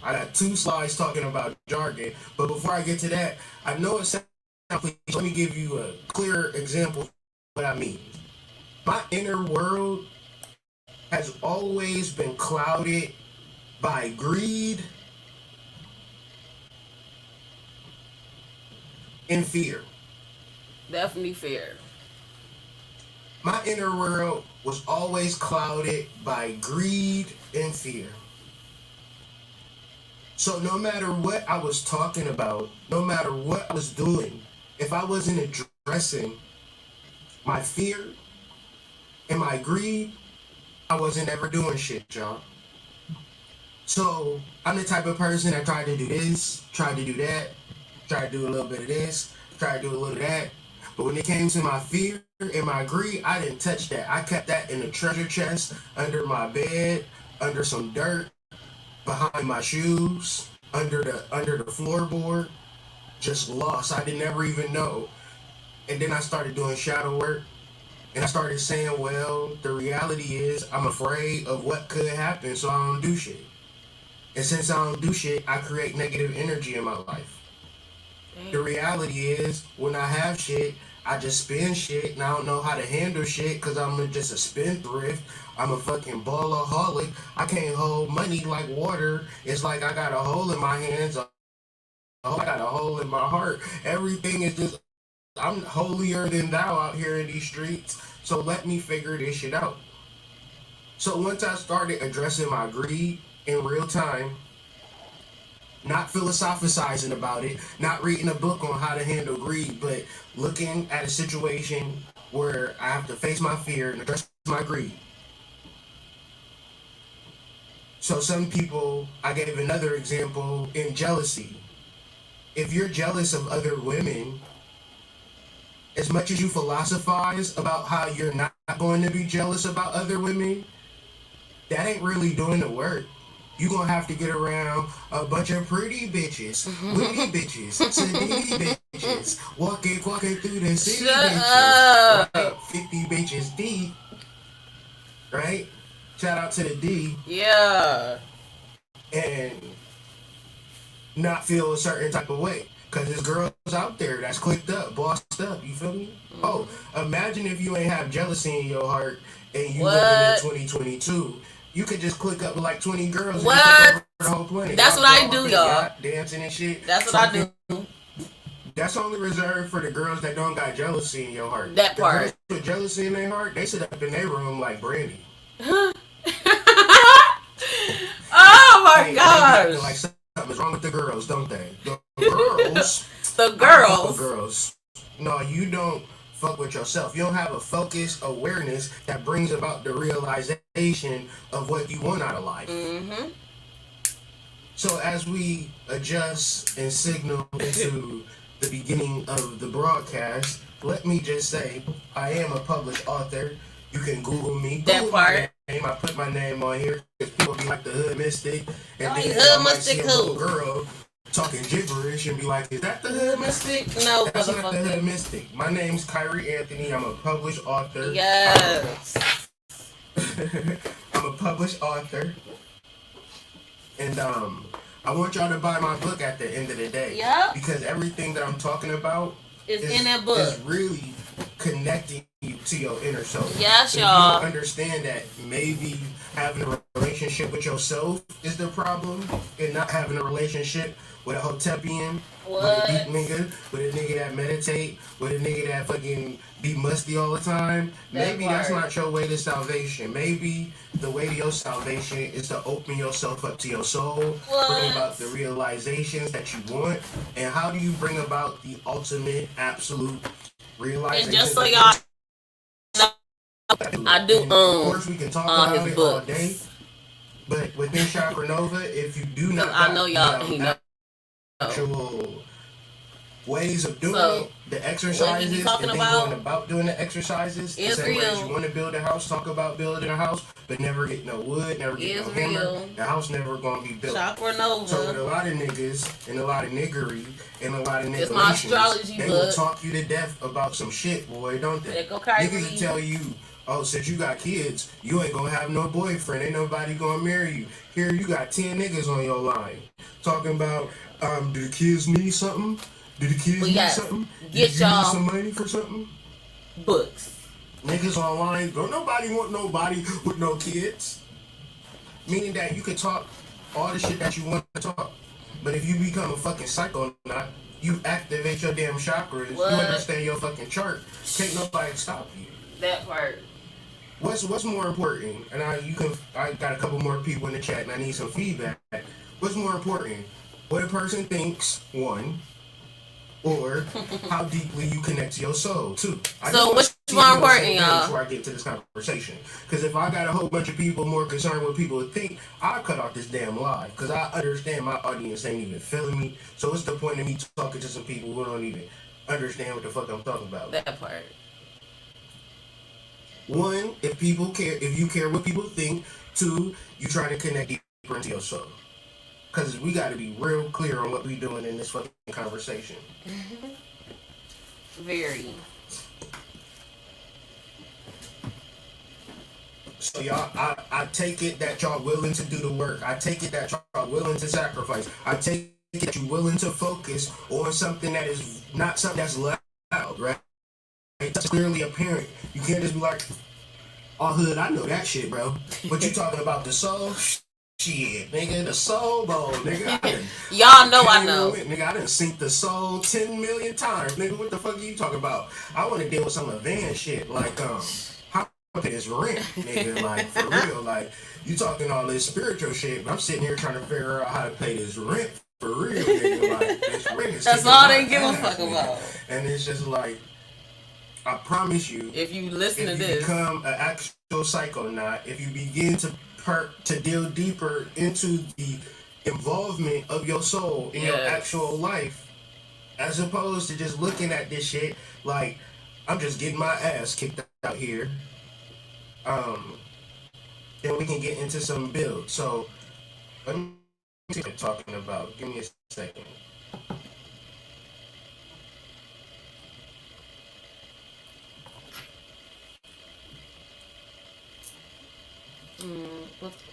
I got 2 slides talking about jargon. But before I get to that, I know it sounds please, let me give you a clear example of what I mean. My inner world has always been clouded by greed and fear. Definitely fair. My inner world was always clouded by greed and fear. So no matter what I was talking about, no matter what I was doing, if I wasn't addressing my fear and my greed, I wasn't ever doing shit, y'all. So I'm the type of person that tried to do this, tried to do that, tried to do a little bit of this, tried to do a little of that. But when it came to my fear and my greed, I didn't touch that. I kept that in a treasure chest, under my bed, under some dirt, behind my shoes, under the floorboard, just lost. I didn't ever even know. And then I started doing shadow work, and I started saying, well, the reality is I'm afraid of what could happen, so I don't do shit. And since I don't do shit, I create negative energy in my life. The reality is, when I have shit, I just spend shit, and I don't know how to handle shit because I'm just a spendthrift. I'm a fucking ballaholic. I can't hold money like water. It's like I got a hole in my hands. I got a hole in my heart. Everything is just, I'm holier than thou out here in these streets. So let me figure this shit out. So once I started addressing my greed in real time, not philosophizing about it, not reading a book on how to handle greed, but looking at a situation where I have to face my fear and address my greed. So some people, I gave another example in jealousy. If you're jealous of other women, as much as you philosophize about how you're not going to be jealous about other women, that ain't really doing the work. You gonna have to get around a bunch of pretty bitches, witty bitches, city bitches, walking through the city bitches, right? 50 bitches deep, right? Shout out to the D. Yeah. And not feel a certain type of way. Cause there's girls out there that's clicked up, bossed up, you feel me? Oh, imagine if you ain't have jealousy in your heart and you living in 2022. You could just click up with like 20 girls and take over the whole planet. That's what I do, y'all. Dancing and shit. That's what I do. That's only reserved for the girls that don't got jealousy in your heart. That part. The girls with jealousy in their heart, they sit up in their room like Brandy. Oh my gosh. Like something's wrong with the girls, don't they? The girls. The girls. The girls. No, you don't fuck with yourself. You don't have a focused awareness that brings about the realization of what you want out of life. Mm-hmm. So as we adjust and signal into the beginning of the broadcast, let me just say, I am a published author. You can Google me. That part. I put my name on here because people be like the hood mystic, and then hood I might mystic see a little girl talking gibberish and be like, is that the hood mystic? No, that's not the hood mystic. My name's Kyrie Anthony. I'm a published author. Yes. I'm a published author. And I want y'all to buy my book at the end of the day. Yep. Because everything that I'm talking about is in that book. Is really connecting you to your inner self. Yes, so y'all. You understand that maybe having a relationship with yourself is the problem, and not having a relationship with a hotepian, with a deep nigga, with a nigga that meditate, with a nigga that fucking be musty all the time. Maybe that's not your way to salvation. Maybe the way to your salvation is to open yourself up to your soul, bring about the realizations that you want, and how do you bring about the ultimate, absolute realization? And just so y'all know, I do of course, we can talk about it all books. day, but within Chakra Nova, if you do not I know y'all actual ways of doing it, the exercises, and then going about doing the exercises, the same way as you want to build a house, talk about building a house, but never get no wood, never get no hammer, the house never gonna be built. Chakra Nova. So with a lot of niggas, and a lot of niggery, and a lot of it's my astrology they book. will talk you to death about some shit, boy, don't they? Niggas will tell you, Oh, since you got kids, you ain't gonna have no boyfriend. Ain't nobody gonna marry you. Here you got 10 niggas on your line talking about, do the kids need something? Do the kids need something? Do you Get need some y'all money for something? books. Niggas online, don't nobody want nobody with no kids. Meaning that you can talk all the shit that you want to talk. But if you become a fucking psychonaut, you activate your damn chakras, What? you understand your fucking chart, can't nobody stop you. That part. What's more important? And I got a couple more people in the chat and I need some feedback. What's more important? What a person thinks, one, or how deeply you connect to your soul, two. So what's more important, y'all? Before I get to this conversation, because if I got a whole bunch of people more concerned with what people think, I'll cut off this damn live. Because I understand my audience ain't even feeling me. So what's the point of me talking to some people who don't even understand what the fuck I'm talking about? That part. One, if you care what people think. Two, you trying to connect deeper into your soul. Because we got to be real clear on what we doing in this fucking conversation. Very. So y'all, I take it that y'all willing to do the work. I take it that y'all willing to sacrifice. I take it that you willing to focus on something that is not something that's loud, right? It's clearly apparent. You can't just be like, oh, hood, I know that shit, bro. But you talking about the soul? Shit, nigga, the soul bone, nigga. Y'all know I know. Nigga, I done sink the soul 10 million times. Nigga, what the fuck are you talking about? I want to deal with some advanced shit. Like, how much is rent, nigga? Like, for real. Like, you talking all this spiritual shit, but I'm sitting here trying to figure out how to pay this rent for real, nigga. Like, this rent is That's all they give a fuck about. And it's just like, I promise you, if you listen to this, if you become an actual psychonaut, if you begin to deal deeper into the involvement of your soul in your actual life, as opposed to just looking at this shit like I'm just getting my ass kicked out here, then we can get into some build. So let me see what I'm talking about. Give me a second.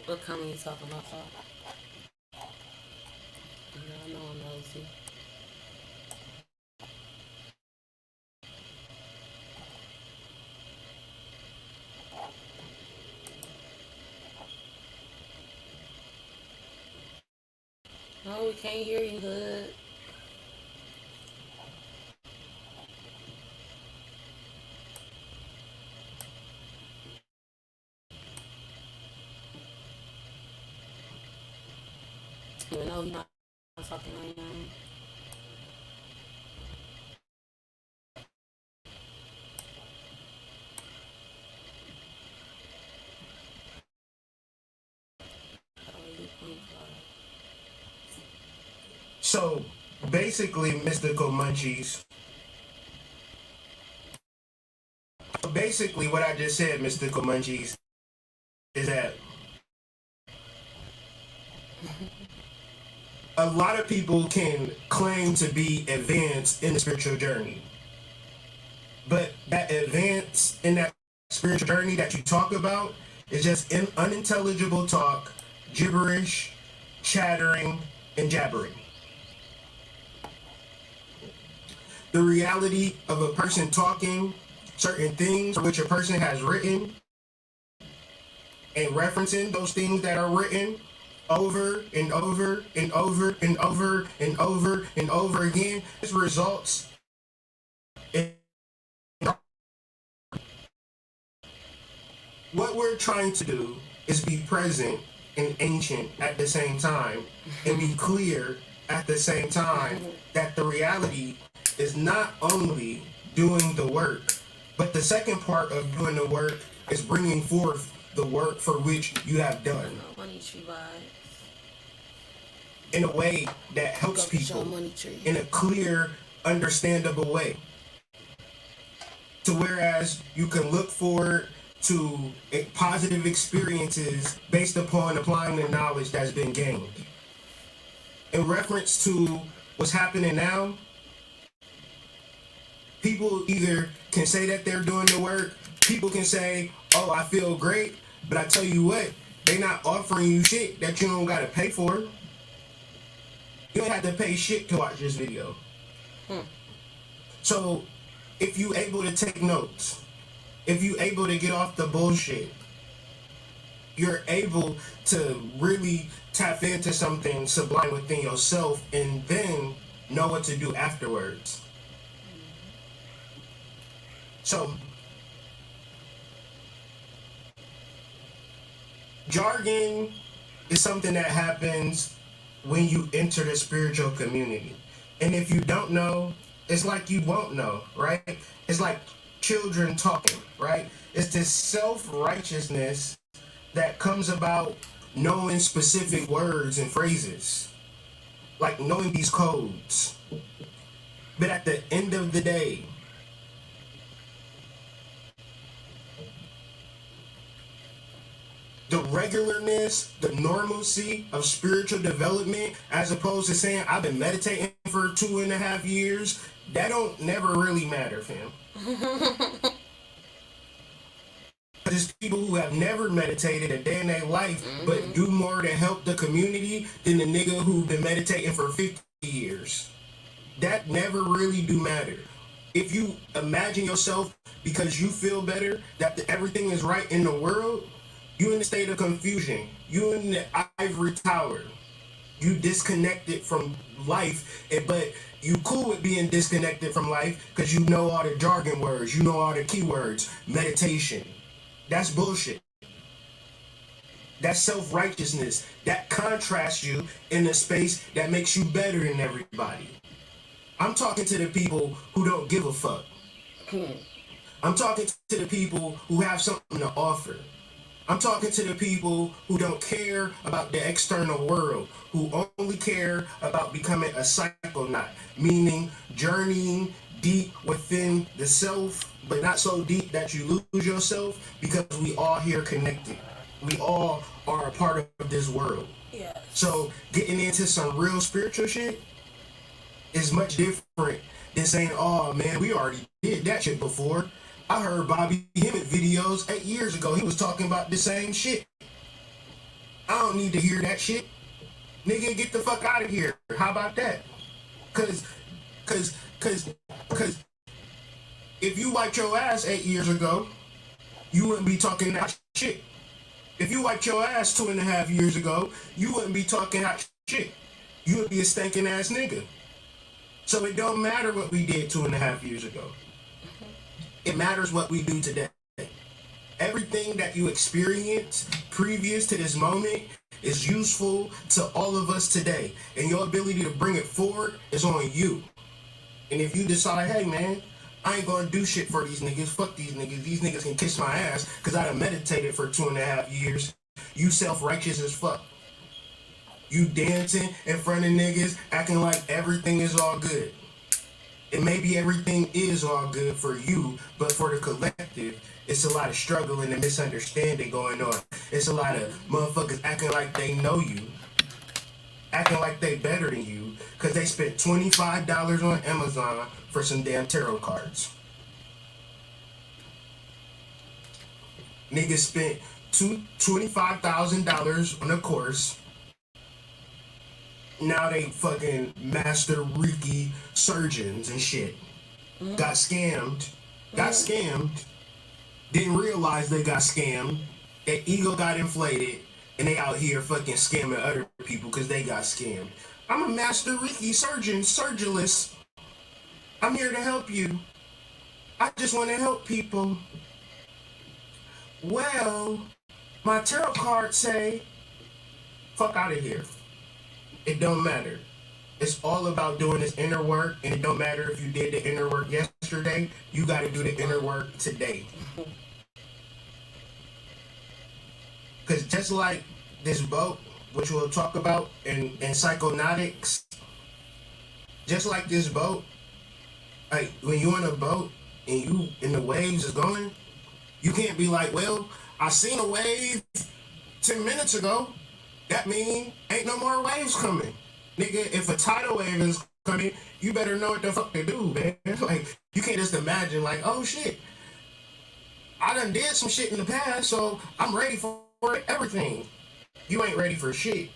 What comment you talking about? I know I'm nosy. No, we can't hear you, Hood. Even though he's not talking right now. So basically, mystical munchies. Basically, what I just said, mystical munchies, is that a lot of people can claim to be advanced in the spiritual journey, but that advance in that spiritual journey that you talk about is just unintelligible talk, gibberish, chattering, and jabbering. The reality of a person talking certain things for which a person has written and referencing those things that are written over and over and over and over and over and over again, this results in what we're trying to do is be present and ancient at the same time and be clear at the same time that the reality is not only doing the work, but the second part of doing the work is bringing forth the work for which you have done in a way that helps people in a clear, understandable way. To whereas you can look forward to positive experiences based upon applying the knowledge that's been gained. In reference to what's happening now, people either can say that they're doing the work People can say, oh, I feel great, but I tell you what, they not offering you shit that you don't gotta pay for. You don't have to pay shit to watch this video. So if you able to take notes, if you able to get off the bullshit, you're able to really tap into something sublime within yourself and then know what to do afterwards. So jargon is something that happens when you enter the spiritual community. And if you don't know, it's like you won't know, right? It's like children talking, right? It's this self-righteousness that comes about knowing specific words and phrases, like knowing these codes. But at the end of the day, the regularness, the normalcy of spiritual development, as opposed to saying I've been meditating for 2.5 years, that don't never really matter, fam. There's people who have never meditated a day in their life, but do more to help the community than the nigga who've been meditating for 50 years. That never really do matter. If you imagine yourself because you feel better, that everything is right in the world, you in a state of confusion. You in the ivory tower. You disconnected from life, but you cool with being disconnected from life because you know all the jargon words, you know all the keywords, meditation. That's bullshit. That's self-righteousness. That contrasts you in a space that makes you better than everybody. I'm talking to the people who don't give a fuck. I'm talking to the people who have something to offer. I'm talking to the people who don't care about the external world, who only care about becoming a psychonaut, meaning journeying deep within the self, but not so deep that you lose yourself, because we all here connected. We all are a part of this world. Yes. So getting into some real spiritual shit is much different than saying, oh man, we already did that shit before. I heard Bobby Hemmett videos 8 years ago. He was talking about the same shit. I don't need to hear that shit. Nigga, get the fuck out of here. How about that? Cause if you wiped your ass 8 years ago, you wouldn't be talking that shit. If you wiped your ass 2.5 years ago, you wouldn't be talking that shit. You would be a stinking ass nigga. So it don't matter what we did 2.5 years ago. It matters what we do today. Everything that you experience previous to this moment is useful to all of us today. And your ability to bring it forward is on you. And if you decide, hey man, I ain't gonna do shit for these niggas, fuck these niggas, these niggas can kiss my ass because I done meditated for 2.5 years. You self-righteous as fuck. You dancing in front of niggas, acting like everything is all good. And maybe everything is all good for you, but for the collective, it's a lot of struggle and a misunderstanding going on. It's a lot of motherfuckers acting like they know you, acting like they better than you, because they spent $25 on Amazon for some damn tarot cards. Niggas spent $25,000 on a course. Now they fucking master Reiki surgeons and shit. Got scammed. Didn't realize they got scammed. Their ego got inflated. And they out here fucking scamming other people because they got scammed. I'm a master Reiki surgeon, surgilist. I'm here to help you. I just want to help people. Well, my tarot cards say, fuck out of here. It don't matter. It's all about doing this inner work, and it don't matter if you did the inner work yesterday, you got to do the inner work today. Because just like this boat, which we'll talk about in psychonautics, just like this boat, like when you're in a boat and you and the waves is going, you can't be like, well, I seen a wave 10 minutes ago. That mean ain't no more waves coming. Nigga, if a tidal wave is coming, you better know what the fuck to do, man. Like, you can't just imagine like, oh shit, I done did some shit in the past, so I'm ready for everything. You ain't ready for shit.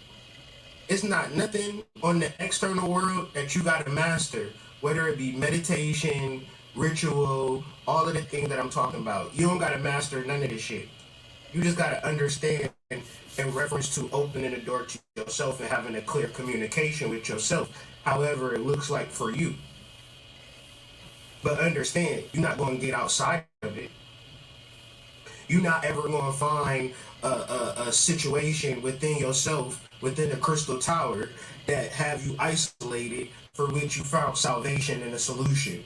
It's not nothing on the external world that you gotta master, whether it be meditation, ritual, all of the things that I'm talking about. You don't gotta master none of this shit. You just gotta understand in reference to opening the door to yourself and having a clear communication with yourself, however it looks like for you. But understand, you're not gonna get outside of it. You're not ever gonna find a situation within yourself, within the crystal tower, that have you isolated for which you found salvation and a solution.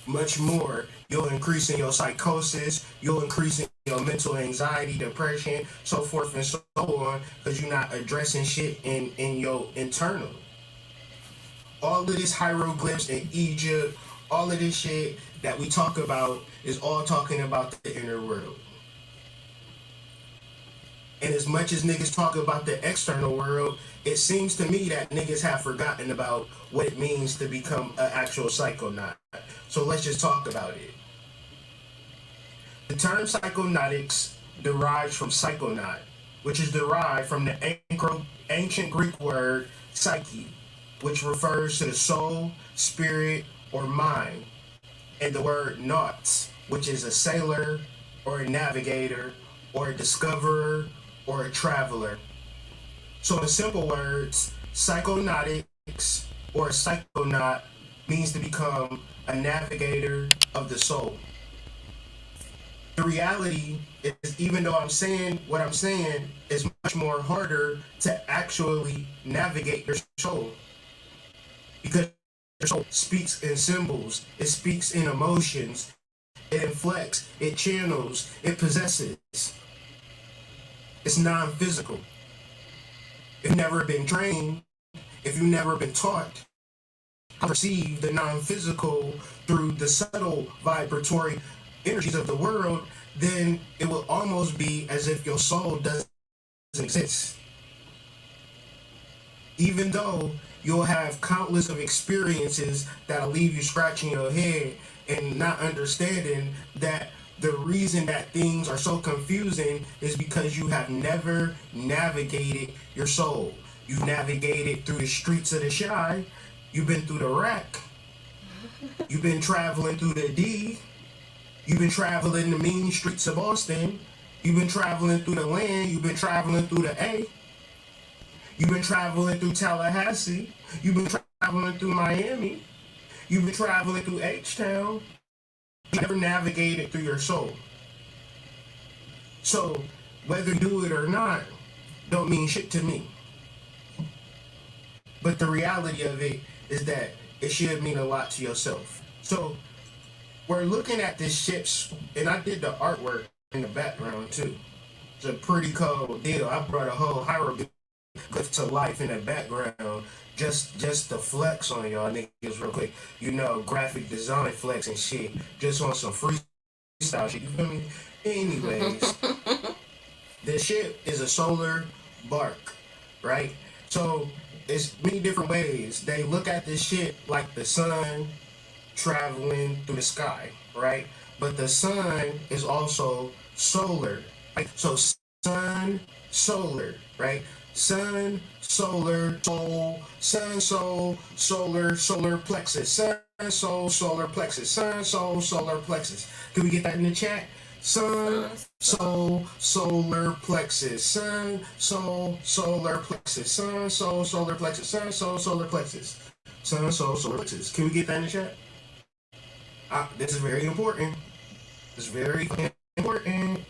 Much more, you'll increase in your psychosis, you'll increase in your mental anxiety, depression, so forth and so on, because you're not addressing shit in your internal. All of this hieroglyphs in Egypt, all of this shit that we talk about is all talking about the inner world. And as much as niggas talk about the external world, it seems to me that niggas have forgotten about what it means to become an actual psychonaut. So let's just talk about it. The term psychonautics derives from psychonaut, which is derived from the ancient Greek word psyche, which refers to the soul, spirit, or mind, and the word nauts, which is a sailor or a navigator or a discoverer or a traveler. So in simple words, psychonautics or a psychonaut means to become a navigator of the soul. The reality is, even though I'm saying what I'm saying, is much more harder to actually navigate your soul, because your soul speaks in symbols, it speaks in emotions, it inflects, it channels, it possesses. It's non-physical. If you've never been trained, if you've never been taught how to perceive the non-physical through the subtle vibratory energies of the world, then it will almost be as if your soul doesn't exist. Even though you'll have countless of experiences that'll leave you scratching your head and not understanding that the reason that things are so confusing is because you have never navigated your soul. You've navigated through the streets of the Shy. You've been through the rack. You've been traveling through the D. You've been traveling the mean streets of Austin. You've been traveling through the land. You've been traveling through the A. You've been traveling through Tallahassee. You've been traveling through Miami. You've been traveling through H-Town. You never navigated through your soul. So whether you do it or not don't mean shit to me. But the reality of it is that it should mean a lot to yourself. So we're looking at this ship, and I did the artwork in the background too. It's a pretty cool deal. I brought a whole hieroglyph to life in the background, just to flex on y'all niggas real quick. You know, graphic design flex and shit, just on some freestyle shit. You feel me? Anyways, the ship is a solar bark, right? So it's many different ways. They look at this shit like the sun traveling through the sky, right? But the sun is also solar, right? So sun, solar, right? Sun, solar, soul, sun, soul, solar plexus, sun, soul, solar plexus, sun, soul, solar plexus. Can we get that in the chat? Sun, soul, solar plexus, sun, soul, solar plexus, sun, soul, solar plexus, sun, soul, solar plexus, sun, soul, solar plexus. Can we get that in the chat? This is very important. It's very important.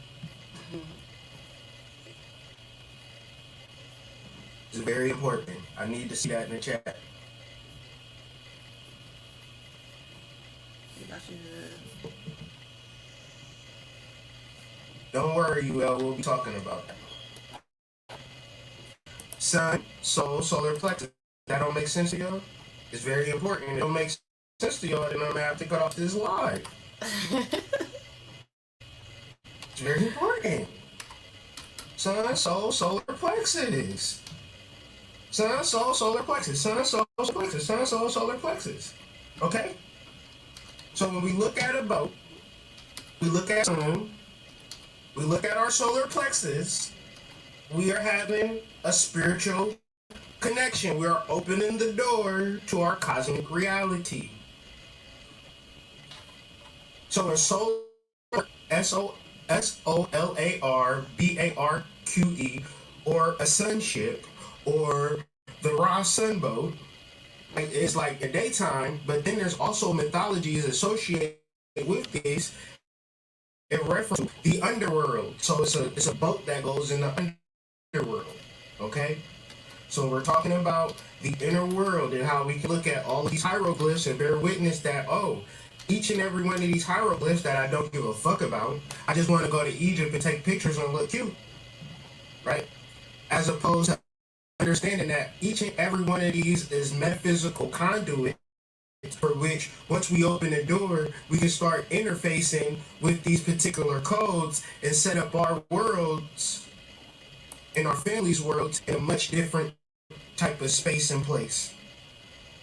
It's very important. I need to see that in the chat. Don't worry, we'll be talking about that. Sun, soul, solar plexus. That don't make sense to y'all? It's very important. It don't make sense to y'all, then I'm gonna have to cut off this live. It's very important. Sun, soul, solar plexus. Sun, soul, solar plexus. Sun, soul, solar plexus. Sun, soul, solar plexus. Okay? So when we look at a boat, We look at sun, we look at our solar plexus, we are having a spiritual connection. We are opening the door to our cosmic reality. So a solar, SOLARBARQE, or a sunship, or the Ra sunboat, it's like a daytime, but then there's also mythologies associated with this in reference to the underworld. So it's a boat that goes in the underworld. Okay? So we're talking about the inner world and how we can look at all of these hieroglyphs and bear witness that, oh, each and every one of these hieroglyphs that I don't give a fuck about, I just want to go to Egypt and take pictures and look cute. Right? As opposed to understanding that each and every one of these is metaphysical conduit for which once we open the door, we can start interfacing with these particular codes and set up our worlds and our family's worlds in a much different type of space and place.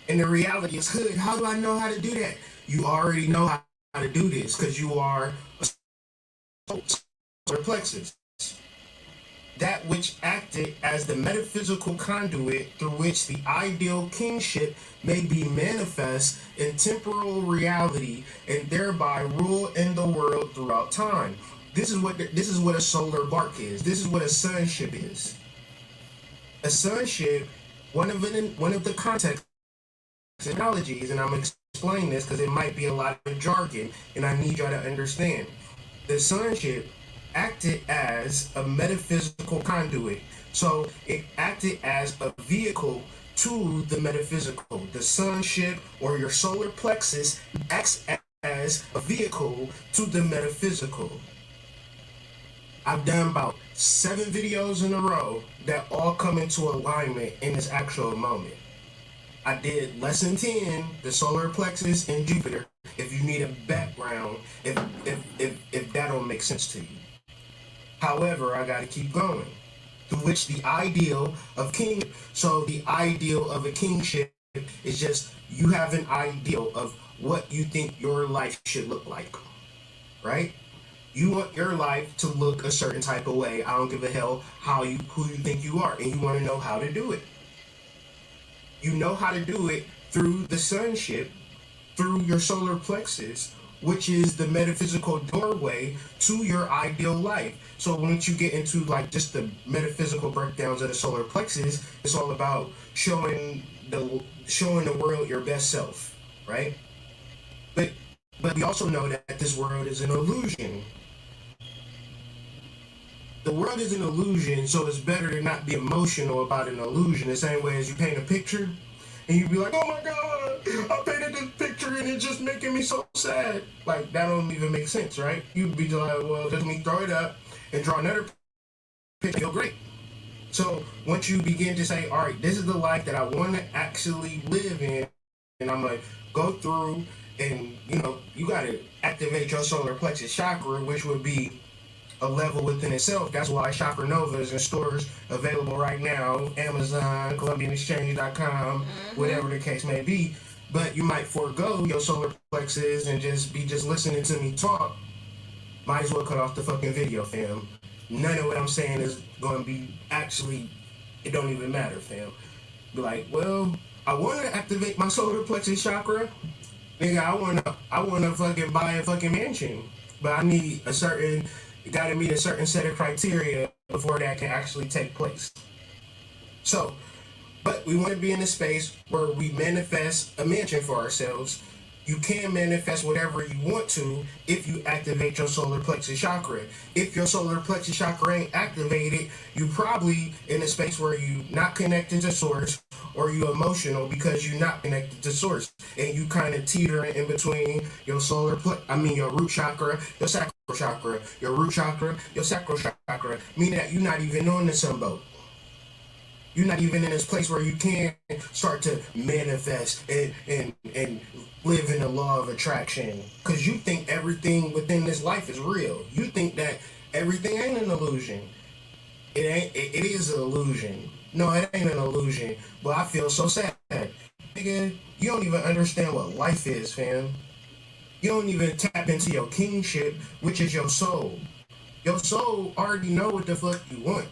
And the reality is, hood, how do I know how to do that? You already know how to do this because you are a solar plexus. That which acted as the metaphysical conduit through which the ideal kingship may be manifest in temporal reality and thereby rule in the world throughout time. This is what a solar bark is. This is what a sunship is. A sunship, one of the context analogies, and I'm gonna explain this because it might be a lot of jargon, and I need y'all to understand. The sunship acted as a metaphysical conduit. So it acted as a vehicle to the metaphysical. The sunship or your solar plexus acts as a vehicle to the metaphysical. I've done about 7 videos in a row that all come into alignment in this actual moment. I did lesson 10, the solar plexus and Jupiter, if you need a background, if that don't make sense to you. However, I gotta keep going. Through which the ideal of king, so the ideal of a kingship is just you have an ideal of what you think your life should look like, right? You want your life to look a certain type of way. I don't give a hell who you think you are, and you want to know how to do it. You know how to do it through the sunship, through your solar plexus, which is the metaphysical doorway to your ideal life. So once you get into like just the metaphysical breakdowns of the solar plexus, it's all about showing the world your best self, right? But we also know that this world is an illusion. The world is an illusion, so it's better to not be emotional about an illusion. The same way as you paint a picture, and you be like, "Oh my God, I painted this picture and it's just making me so sad." Like that don't even make sense, right? You'd be like, "Well, let me throw it up and draw another picture, feel great." So once you begin to say, "All right, this is the life that I want to actually live in," and I'm gonna go through, and you gotta activate your solar plexus chakra, which would be a level within itself. That's why Chakra Nova is in stores available right now, Amazon, ColumbianExchange.com, whatever the case may be. But you might forego your solar plexus and just listening to me talk. Might as well cut off the fucking video, fam. None of what I'm saying is going to be actually, it don't even matter, fam. Be like, well, I want to activate my solar plexus chakra. Nigga, I want to fucking buy a fucking mansion. But I need you gotta meet a certain set of criteria before that can actually take place. So, but we want to be in a space where we manifest a mansion for ourselves. You can manifest whatever you want to if you activate your solar plexus chakra. If your solar plexus chakra ain't activated, you probably in a space where you not connected to source, or you emotional because you're not connected to source, and you kind of teetering in between your your root chakra, your sacral chakra, your root chakra, your sacral chakra, meaning that you're not even on the sun boat. You're not even in this place where you can start to manifest and live in the law of attraction. Because you think everything within this life is real. You think that everything ain't an illusion. It is an illusion. No, it ain't an illusion. But I feel so sad. Nigga, you don't even understand what life is, fam. You don't even tap into your kingship, which is your soul. Your soul already know what the fuck you want.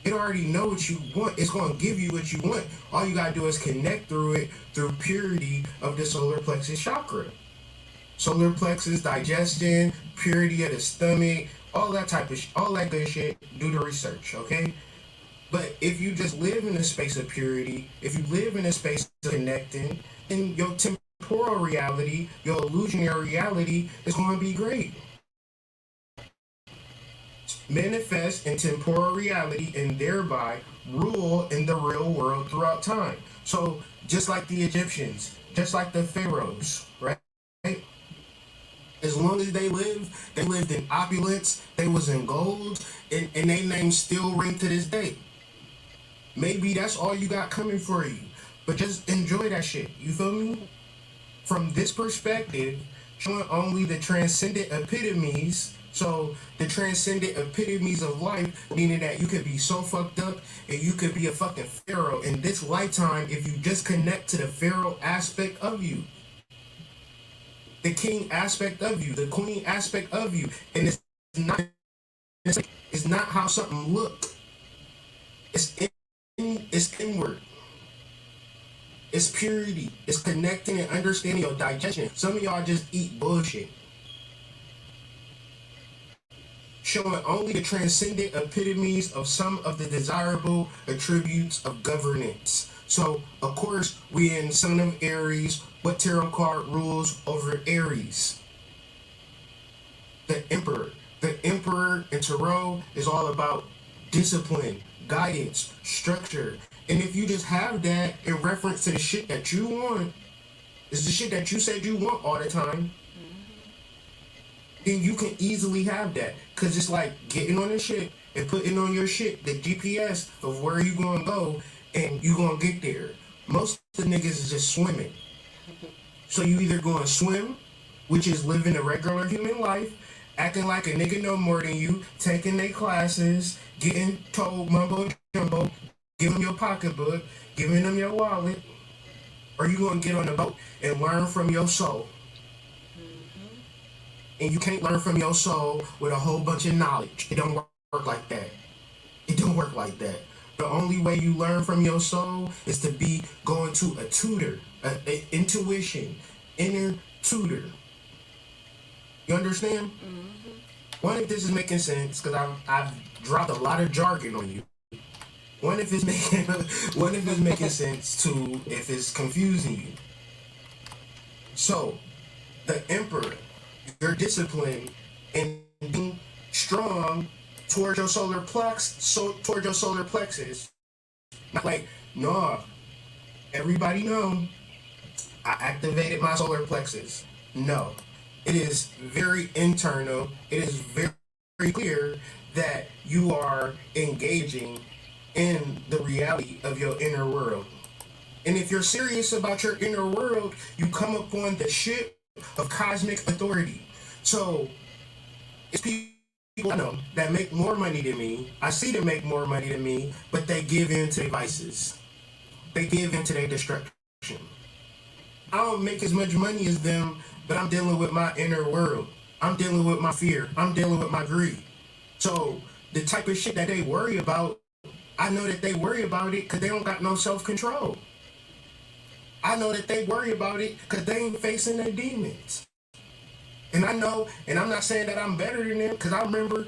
It already know what you want. It's going to give you what you want. All you got to do is connect through it, through purity of the solar plexus chakra. Solar plexus, digestion, purity of the stomach, all that type of all that good shit. Do the research, okay? But if you just live in a space of purity, if you live in a space of connecting, then your temporal reality, your illusionary reality is going to be great. Manifest in temporal reality and thereby rule in the real world throughout time. So just like the Egyptians, just like the pharaohs, right? As long as they lived in opulence, they was in gold, and their names still ring to this day. Maybe that's all you got coming for you, but just enjoy that shit. You feel me? From this perspective, showing only the transcendent epitomes. So the transcendent epitomes of life, meaning that you could be so fucked up and you could be a fucking pharaoh in this lifetime if you just connect to the pharaoh aspect of you, the king aspect of you, the queen aspect of you, and it's not how something looked. It's inward. It's purity. It's connecting and understanding your digestion. Some of y'all just eat bullshit. Showing only the transcendent epitomes of some of the desirable attributes of governance. So, of course, we in Son of Aries. What tarot card rules over Aries? The Emperor. The Emperor in tarot is all about discipline, guidance, structure. And if you just have that in reference to the shit that you want, it's the shit that you said you want all the time, then you can easily have that. Because it's like getting on the shit and putting on your shit, the GPS of where you gonna go, and you gonna get there. Most of the niggas is just swimming. So you either gonna swim, which is living a regular human life, acting like a nigga know more than you, taking their classes, getting told mumbo jumbo, giving them your pocketbook, giving them your wallet, or you gonna get on the boat and learn from your soul. And you can't learn from your soul with a whole bunch of knowledge. It don't work like that. It don't work like that. The only way you learn from your soul is to be going to a tutor, an intuition, inner tutor. You understand? One, if this is making sense, because I've dropped a lot of jargon on you. One, if it's making sense. Two, if it's confusing you. So, the Emperor, your discipline and being strong towards your solar plexus. Not like, no, everybody know I activated my solar plexus. No, it is very internal. It is very, very clear that you are engaging in the reality of your inner world. And if you're serious about your inner world, you come upon the ship of cosmic authority. So it's people I know that make more money than me. I see them make more money than me, but they give in to their vices. They give in to their destruction. I don't make as much money as them, but I'm dealing with my inner world. I'm dealing with my fear. I'm dealing with my greed. So the type of shit that they worry about, I know that they worry about it because they don't got no self-control. I know that they worry about it because they ain't facing their demons. And I know, and I'm not saying that I'm better than them, because I remember,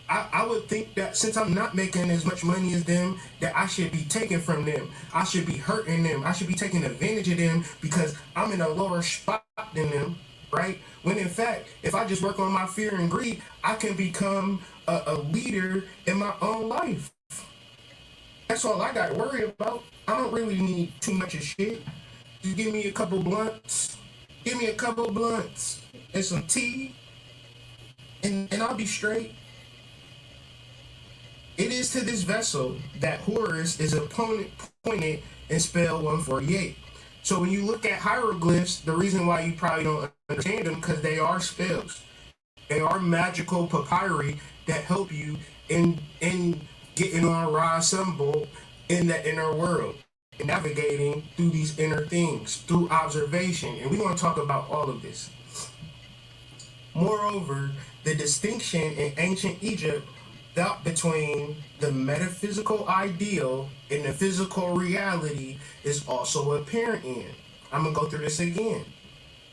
I would think that since I'm not making as much money as them, that I should be taking from them. I should be hurting them. I should be taking advantage of them because I'm in a lower spot than them, right? When in fact, if I just work on my fear and greed, I can become a leader in my own life. That's all I got to worry about. I don't really need too much of shit. Just give me a couple blunts. Give me a couple blunts and some tea, and I'll be straight. It is to this vessel that Horus is appointed in spell 148. So when you look at hieroglyphs, the reason why you probably don't understand them, because they are spells. They are magical papyri that help you in getting on Ra symbol in the inner world, and navigating through these inner things, through observation. And we're going to talk about all of this. Moreover, the distinction in ancient Egypt thought between the metaphysical ideal and the physical reality is also apparent in. I'm going to go through this again.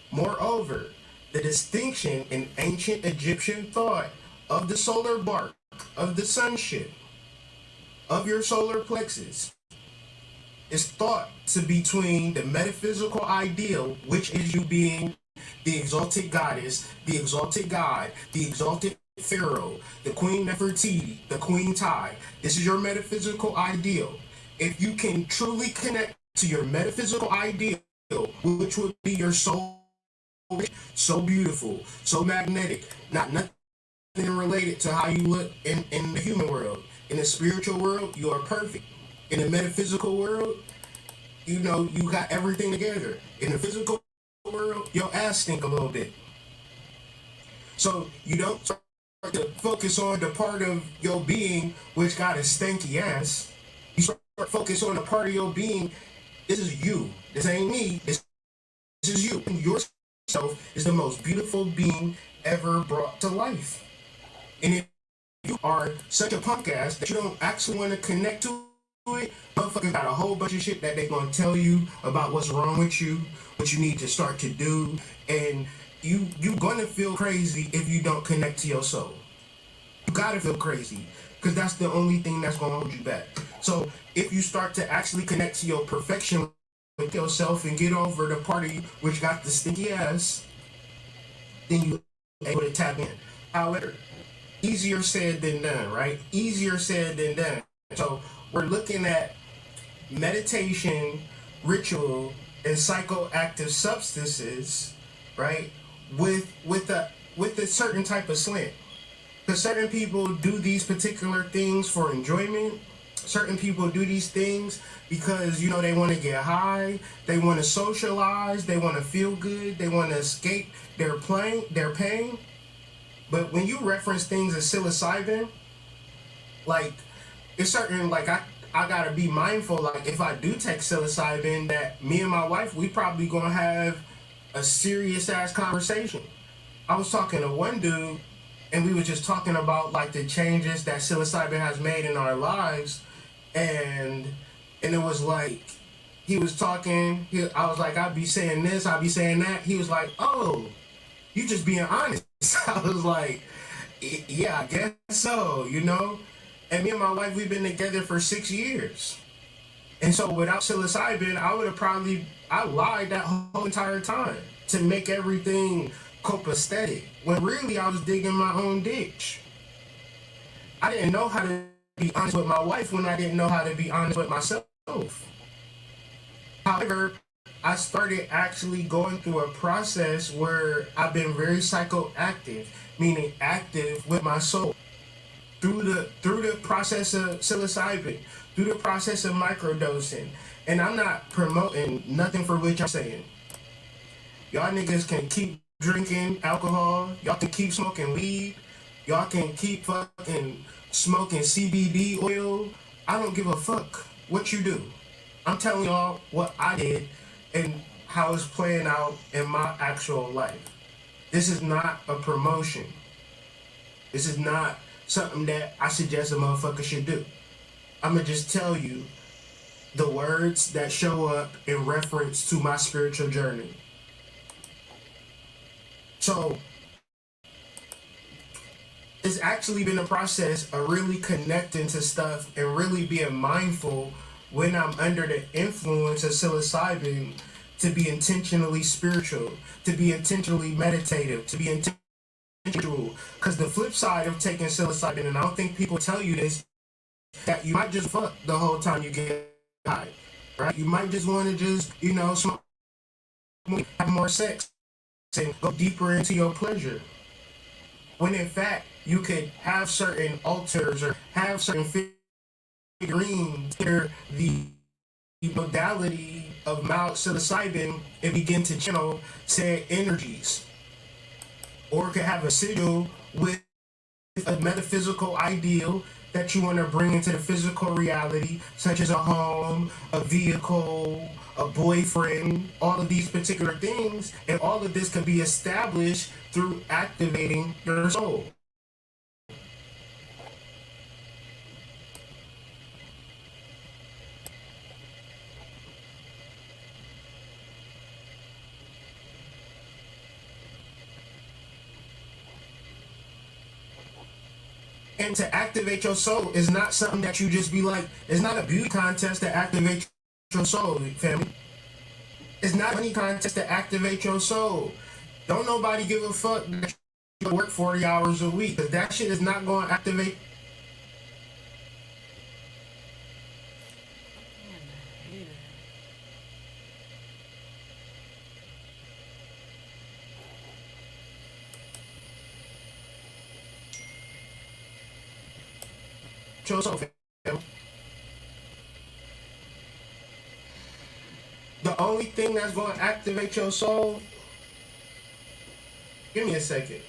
Moreover, the distinction in ancient Egyptian thought of the solar bark, of the sunship, of your solar plexus, is thought to be between the metaphysical ideal, which is you being the exalted goddess, the exalted god, the exalted pharaoh, the queen Nefertiti, the queen Tai. This is your metaphysical ideal. If you can truly connect to your metaphysical ideal, which would be your soul, so beautiful, so magnetic, not nothing related to how you look in the human world. In the spiritual world, you are perfect. In the metaphysical world, you know, you got everything together. In the physical world, your ass stink a little bit. So you don't start to focus on the part of your being which got a stanky ass. You start to focus on the part of your being. This is you. This ain't me. This is you. And yourself is the most beautiful being ever brought to life. And if you are such a punk ass that you don't actually want to connect to it, motherfuckers got a whole bunch of shit that they gonna tell you about what's wrong with you, what you need to start to do, and you gonna feel crazy if you don't connect to your soul. You gotta feel crazy, because that's the only thing that's gonna hold you back. So if you start to actually connect to your perfection with yourself and get over the part of you which got the stinky ass, then you're able to tap in. However, easier said than done, right? Easier said than done. So we're looking at meditation, ritual, and psychoactive substances, right? With a certain type of slant. Because certain people do these particular things for enjoyment. Certain people do these things because, you know, they want to get high, they want to socialize, they want to feel good, they want to escape their pain. But when you reference things as psilocybin, like, it's certain, like, I gotta be mindful, like, if I do take psilocybin, that me and my wife, we probably gonna have a serious ass conversation. I was talking to one dude, and we were just talking about, like, the changes that psilocybin has made in our lives, and it was like, he was talking, I was like, I'd be saying this, I'd be saying that. He was like, oh, you just being honest. I was like, yeah, I guess so, you know? And me and my wife, we've been together for 6 years. And so without psilocybin, I lied that whole entire time to make everything copacetic, when really I was digging my own ditch. I didn't know how to be honest with my wife when I didn't know how to be honest with myself. However, I started actually going through a process where I've been very psychoactive, meaning active with my soul. Through the process of psilocybin, through the process of microdosing. And I'm not promoting nothing for which I'm saying. Y'all niggas can keep drinking alcohol, y'all can keep smoking weed, y'all can keep fucking smoking CBD oil. I don't give a fuck what you do. I'm telling y'all what I did and how it's playing out in my actual life. This is not a promotion. This is not something that I suggest a motherfucker should do. I'ma just tell you the words that show up in reference to my spiritual journey. So it's actually been a process of really connecting to stuff and really being mindful when I'm under the influence of psilocybin, to be intentionally spiritual, to be intentionally meditative, to be intentional. Because the flip side of taking psilocybin, and I don't think people tell you this, that you might just fuck the whole time you get high, right? You might just want to just, you know, smoke, have more sex, and go deeper into your pleasure. When in fact, you could have certain altars or have certain figurines where the modality of mild psilocybin and begin to channel said energies. Or it could have a sigil with a metaphysical ideal that you want to bring into the physical reality, such as a home, a vehicle, a boyfriend, all of these particular things, and all of this can be established through activating your soul. And to activate your soul is not something that you just be like, it's not a beauty contest to activate your soul, family. It's not a money contest to activate your soul. Don't nobody give a fuck that you work 40 hours a week, because that shit is not going to activate your soul, family. The only thing that's going to activate your soul, give me a second.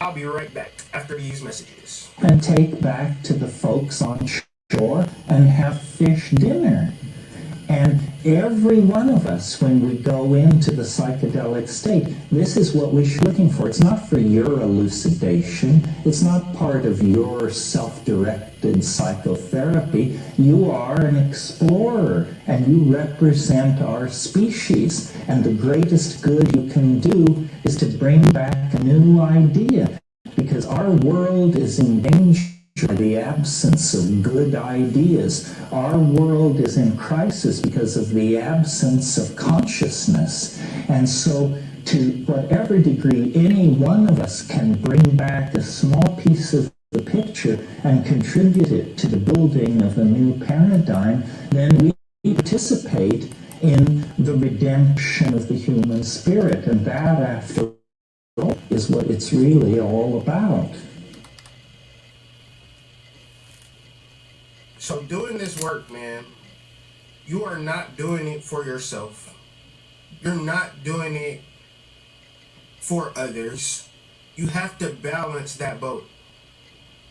I'll be right back after these messages. And take back to the folks on shore and have fish dinner. And every one of us, when we go into the psychedelic state, this is what we should be looking for. It's not for your elucidation. It's not part of your self-directed psychotherapy. You are an explorer, and you represent our species. And the greatest good you can do is to bring back a new idea, because our world is in danger by the absence of good ideas. Our world is in crisis because of the absence of consciousness. And so, to whatever degree any one of us can bring back a small piece of the picture and contribute it to the building of a new paradigm, then we participate in the redemption of the human spirit. And that, after all, is what it's really all about. So doing this work, man, you are not doing it for yourself. You're not doing it for others. You have to balance that boat.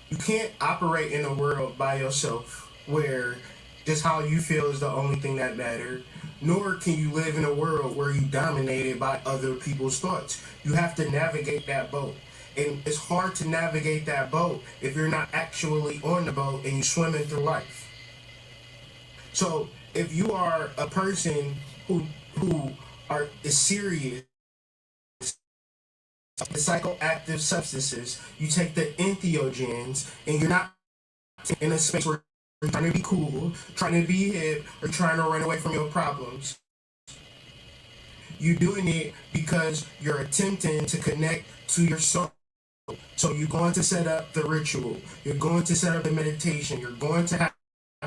You can't operate in a world by yourself where just how you feel is the only thing that matters. Nor can you live in a world where you're dominated by other people's thoughts. You have to navigate that boat. And it's hard to navigate that boat if you're not actually on the boat and you're swimming through life. So if you are a person who is serious, the psychoactive substances, you take the entheogens, and you're not in a space where you're trying to be cool, trying to be hip, or trying to run away from your problems. You're doing it because you're attempting to connect to your soul. So you're going to set up the ritual. You're going to set up the meditation. You're going to have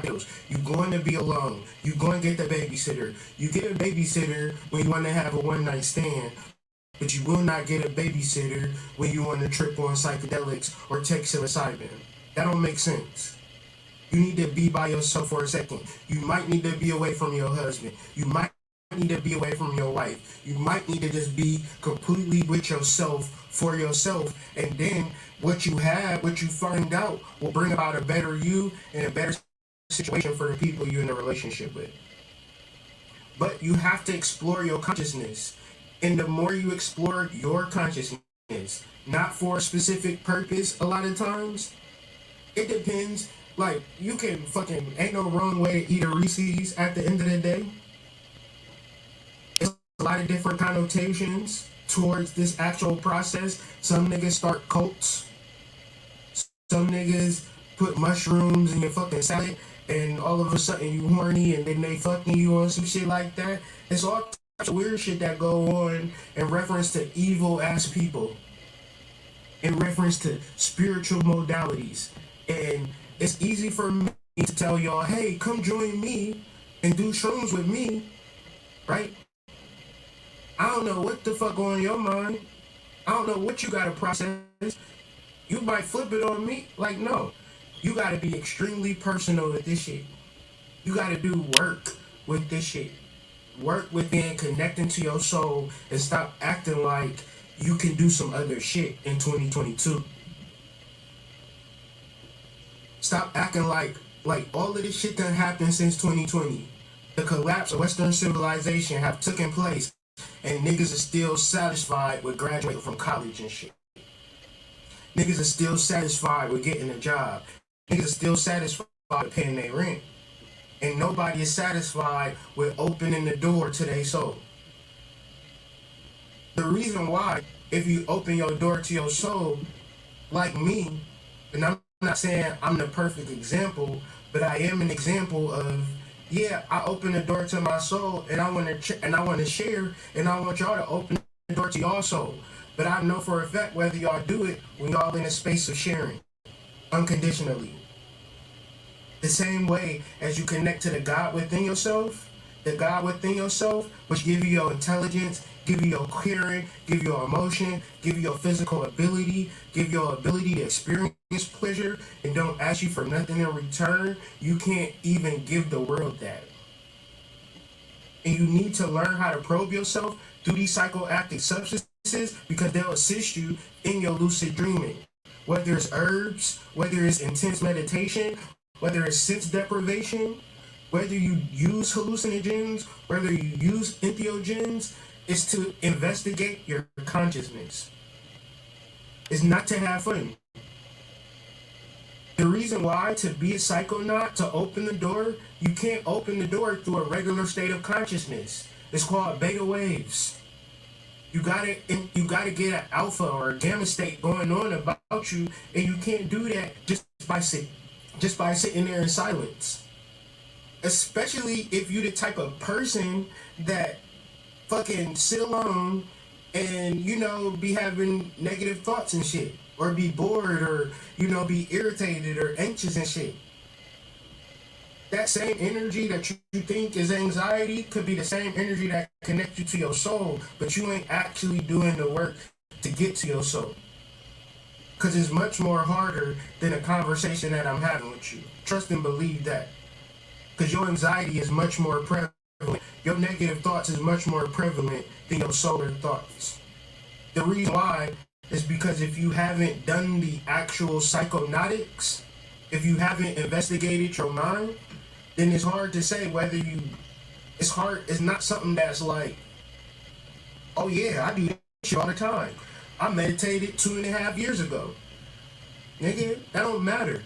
meals. You're going to be alone. You're going to get the babysitter. You get a babysitter when you want to have a one-night stand, but you will not get a babysitter when you want to trip on psychedelics or take psilocybin. That don't make sense. You need to be by yourself for a second. You might need to be away from your husband. You might need to be away from your wife. You might need to just be completely with yourself for yourself, and then what you find out will bring about a better you and a better situation for the people you're in a relationship with. But you have to explore your consciousness, and the more you explore your consciousness, not for a specific purpose, a lot of times it depends. Like, you can fucking, ain't no wrong way to eat a Reese's at the end of the day. It's a lot of different connotations towards this actual process. Some niggas start cults. Some niggas put mushrooms in your fucking salad, and all of a sudden you horny, and then they fucking you on some shit like that. It's all types of weird shit that go on in reference to evil ass people, in reference to spiritual modalities. And it's easy for me to tell y'all, hey, come join me and do shrooms with me, right? I don't know what the fuck on your mind. I don't know what you gotta process. You might flip it on me. Like, no. You gotta be extremely personal with this shit. You gotta do work with this shit. Work within, connecting to your soul, and stop acting like you can do some other shit in 2022. Stop acting like Like, all of this shit done happened since 2020. The collapse of Western civilization have taken place, and niggas are still satisfied with graduating from college and shit. Niggas are still satisfied with getting a job. Niggas are still satisfied with paying their rent. And nobody is satisfied with opening the door to their soul. The reason why, if you open your door to your soul, like me, and I'm not saying I'm the perfect example, but I am an example of, yeah, I open the door to my soul, and I want to share, and I want y'all to open the door to y'all soul. But I know for a fact whether y'all do it when y'all in a space of sharing, unconditionally. The same way as you connect to the God within yourself, which give you your intelligence, give you your caring, give you your emotion, give you your physical ability, give you your ability to experience pleasure, and don't ask you for nothing in return. You can't even give the world that. And you need to learn how to probe yourself through these psychoactive substances, because they'll assist you in your lucid dreaming. Whether it's herbs, whether it's intense meditation, whether it's sense deprivation, whether you use hallucinogens, whether you use entheogens, is to investigate your consciousness. It's not to have fun. The reason why, to be a psychonaut, to open the door, you can't open the door through a regular state of consciousness. It's called beta waves. You gotta get an alpha or a gamma state going on about you, and you can't do that just by sitting there in silence. Especially if you're the type of person that fucking sit alone and, be having negative thoughts and shit, or be bored, or, be irritated or anxious and shit. That same energy that you think is anxiety could be the same energy that connects you to your soul, but you ain't actually doing the work to get to your soul. Because it's much more harder than a conversation that I'm having with you. Trust and believe that. Because your anxiety is much more prevalent. Your negative thoughts is much more prevalent than your solar thoughts. The reason why is because if you haven't done the actual psychonautics, if you haven't investigated your mind, then it's hard to say whether it's not something that's like, oh yeah, I do that shit all the time. I meditated 2.5 years ago. Nigga, that don't matter.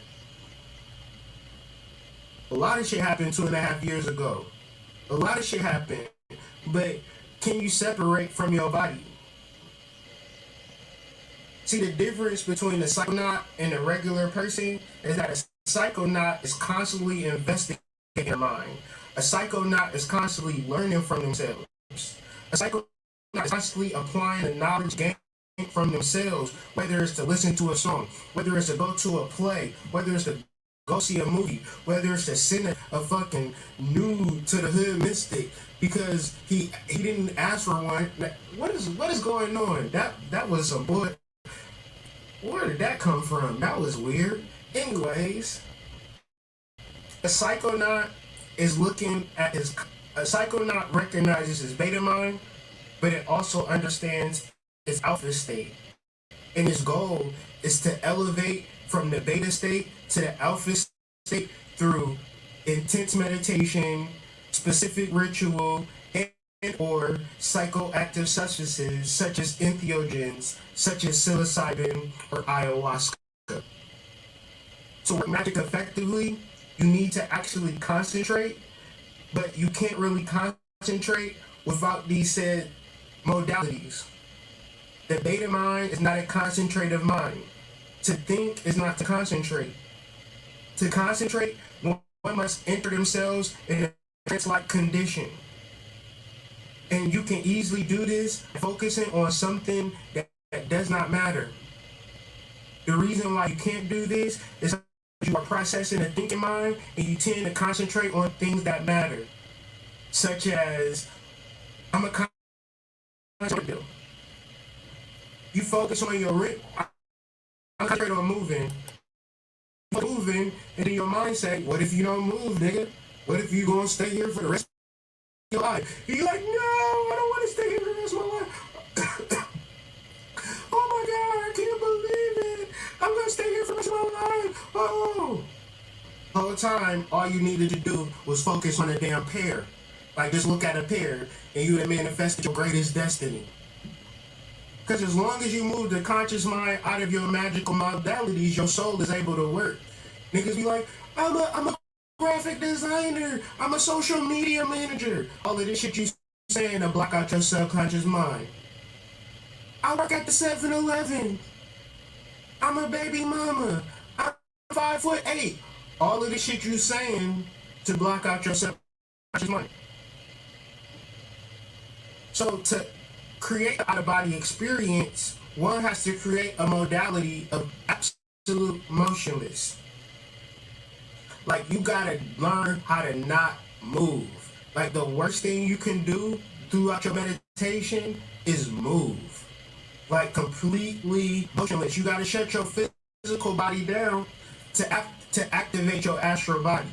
A lot of shit happened 2.5 years ago. A lot of shit happened. But can you separate from your body? See, the difference between a psychonaut and a regular person is that a psychonaut is constantly investigating their mind. A psychonaut is constantly learning from themselves. A psychonaut is constantly applying the knowledge gained from themselves, whether it's to listen to a song, whether it's to go to a play, whether it's to go see a movie, whether it's to send a fucking nude to the hood mystic because he didn't ask for one. What is going on? That was some bull. Where did that come from? That was weird. Anyways, a psychonaut is looking at a psychonaut recognizes his beta mind, but it also understands its alpha state. And his goal is to elevate from the beta state to the alpha state through intense meditation, specific ritual, and or psychoactive substances such as entheogens, such as psilocybin or ayahuasca. To work magic effectively, you need to actually concentrate, but you can't really concentrate without these said modalities. The beta mind is not a concentrative mind. To think is not to concentrate. To concentrate, one must enter themselves in a trance-like condition. And you can easily do this focusing on something that does not matter. The reason why you can't do this is you are processing a thinking mind and you tend to concentrate on things that matter. Such as, I'm a concentrate. You focus on your rent. I concentrate on moving. Moving, and then your mind say, what if you don't move, nigga? What if you gonna stay here for the rest of your life? You're like, no, I don't want to stay here for the rest of my life. Oh my God, I can't believe it. I'm gonna stay here for the rest of my life. Oh. The whole time, all you needed to do was focus on a damn pear. Like, just look at a pear, and you have manifested your greatest destiny. Because as long as you move the conscious mind out of your magical modalities, your soul is able to work. Niggas be like, I'm a graphic designer, I'm a social media manager. All of this shit you saying to block out your subconscious mind. I work at the 7-Eleven. I'm a baby mama. I'm 5'8". All of the shit you saying to block out your subconscious mind. So to create an out-of-body experience, one has to create a modality of absolute motionless. Like, you gotta learn how to not move. Like, the worst thing you can do throughout your meditation is move. Like, completely motionless. You gotta shut your physical body down to activate your astral body.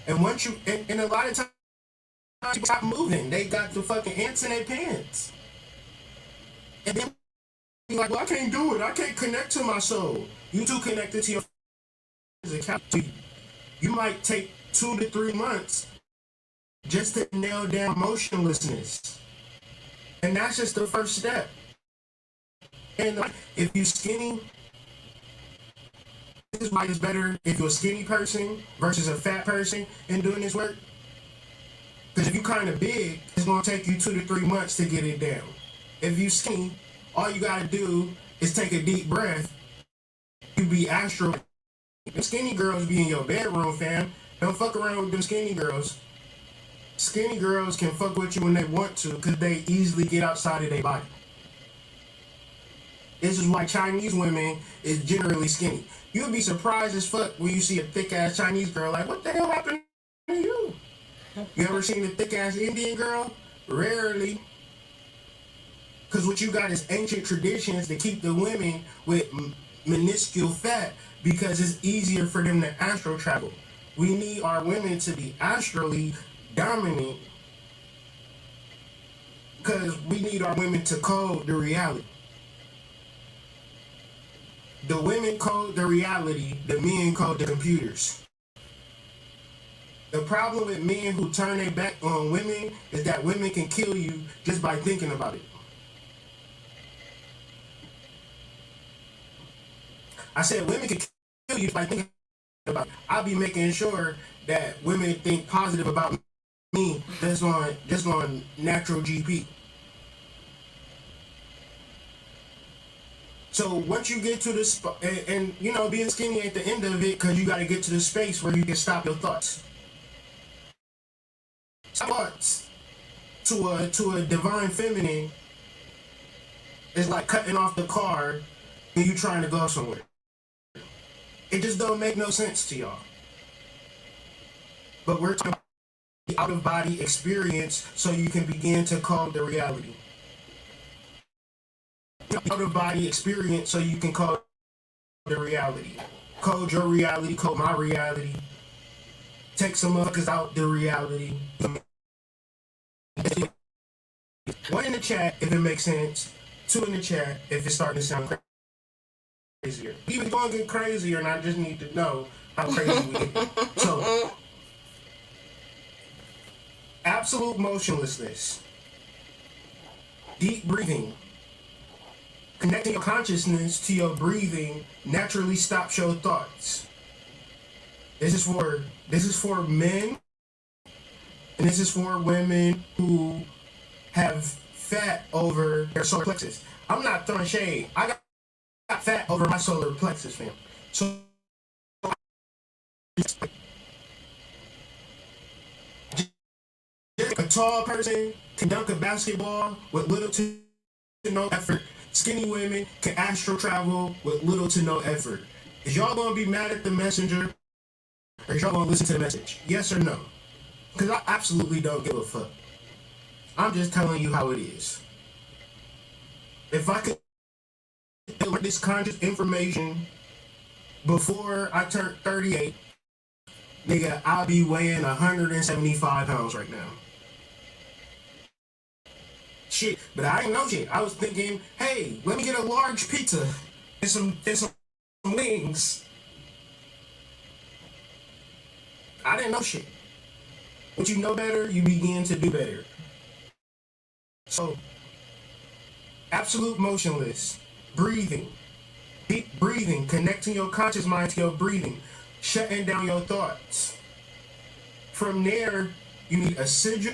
And once you, and a lot of times, people stop moving. They got the fucking ants in their pants. And then you're like, well, I can't do it. I can't connect to my soul. You too connected to your physicality. You might take 2 to 3 months just to nail down motionlessness. And that's just the first step. And like, if you're skinny, this is why it's better if you're a skinny person versus a fat person in doing this work. Because if you're kind of big, it's going to take you 2 to 3 months to get it down. If you're skinny, all you got to do is take a deep breath. You be astral. The skinny girls be in your bedroom, fam. Don't fuck around with them skinny girls. Skinny girls can fuck with you when they want to because they easily get outside of their body. This is why Chinese women is generally skinny. You'll be surprised as fuck when you see a thick-ass Chinese girl like, what the hell happened to you? You ever seen a thick-ass Indian girl? Rarely. Because what you got is ancient traditions to keep the women with minuscule fat because it's easier for them to astral travel. We need our women to be astrally dominant because we need our women to code the reality. The women code the reality, the men code the computers. The problem with men who turn their back on women is that women can kill you just by thinking about it. I said women can kill you by thinking about it. I'll be making sure that women think positive about me just on natural GP. So once you get to the spot, and you know, being skinny ain't the end of it because you got to get to the space where you can stop your thoughts. Thoughts to a divine feminine is like cutting off the car when you trying to go somewhere. It just don't make no sense to y'all. But we're talking about the out-of-body experience so you can begin to code the reality. Out-of-body experience so you can code the reality. Code your reality, code my reality. Take some motherfuckers out the reality. 1 in the chat if it makes sense. 2 in the chat if it's starting to sound crazier. Even going to get crazier, and I just need to know how crazy we get. So, absolute motionlessness, deep breathing, connecting your consciousness to your breathing naturally stops your thoughts. This is for men, and this is for women who have fat over their solar plexus. I'm not throwing shade. I got fat over my solar plexus, fam. So a tall person can dunk a basketball with little to no effort. Skinny women can astral travel with little to no effort. Is y'all gonna be mad at the messenger, or is y'all gonna listen to the message? Yes or no? Because I absolutely don't give a fuck. I'm just telling you how it is. If I could get this conscious information before I turn 38, nigga, I'll be weighing 175 pounds right now. Shit, but I didn't know shit. I was thinking, hey, let me get a large pizza and some wings. I didn't know shit. Once you know better, you begin to do better. So, absolute motionless, breathing, deep breathing, connecting your conscious mind to your breathing, shutting down your thoughts. From there, you need a sigil.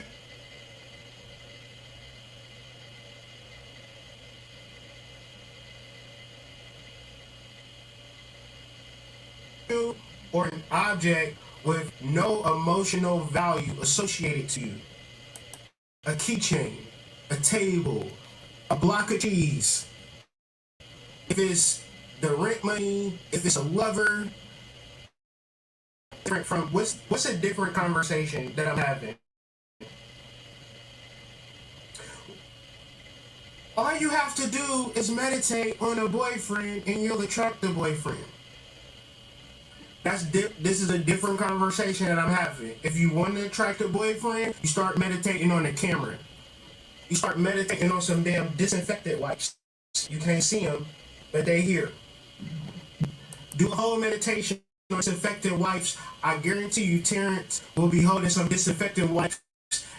Or an object with no emotional value associated to you. A keychain, a table, a block of cheese. If it's the rent money, if it's a lover, different from what's a different conversation that I'm having? All you have to do is meditate on a boyfriend and you'll attract the boyfriend. This is a different conversation that I'm having. If you want to attract a boyfriend, you start meditating on the camera. You start meditating on some damn disinfectant wipes. You can't see them, but they here. Do a whole meditation on disinfectant wipes. I guarantee you, Terrence will be holding some disinfectant wipes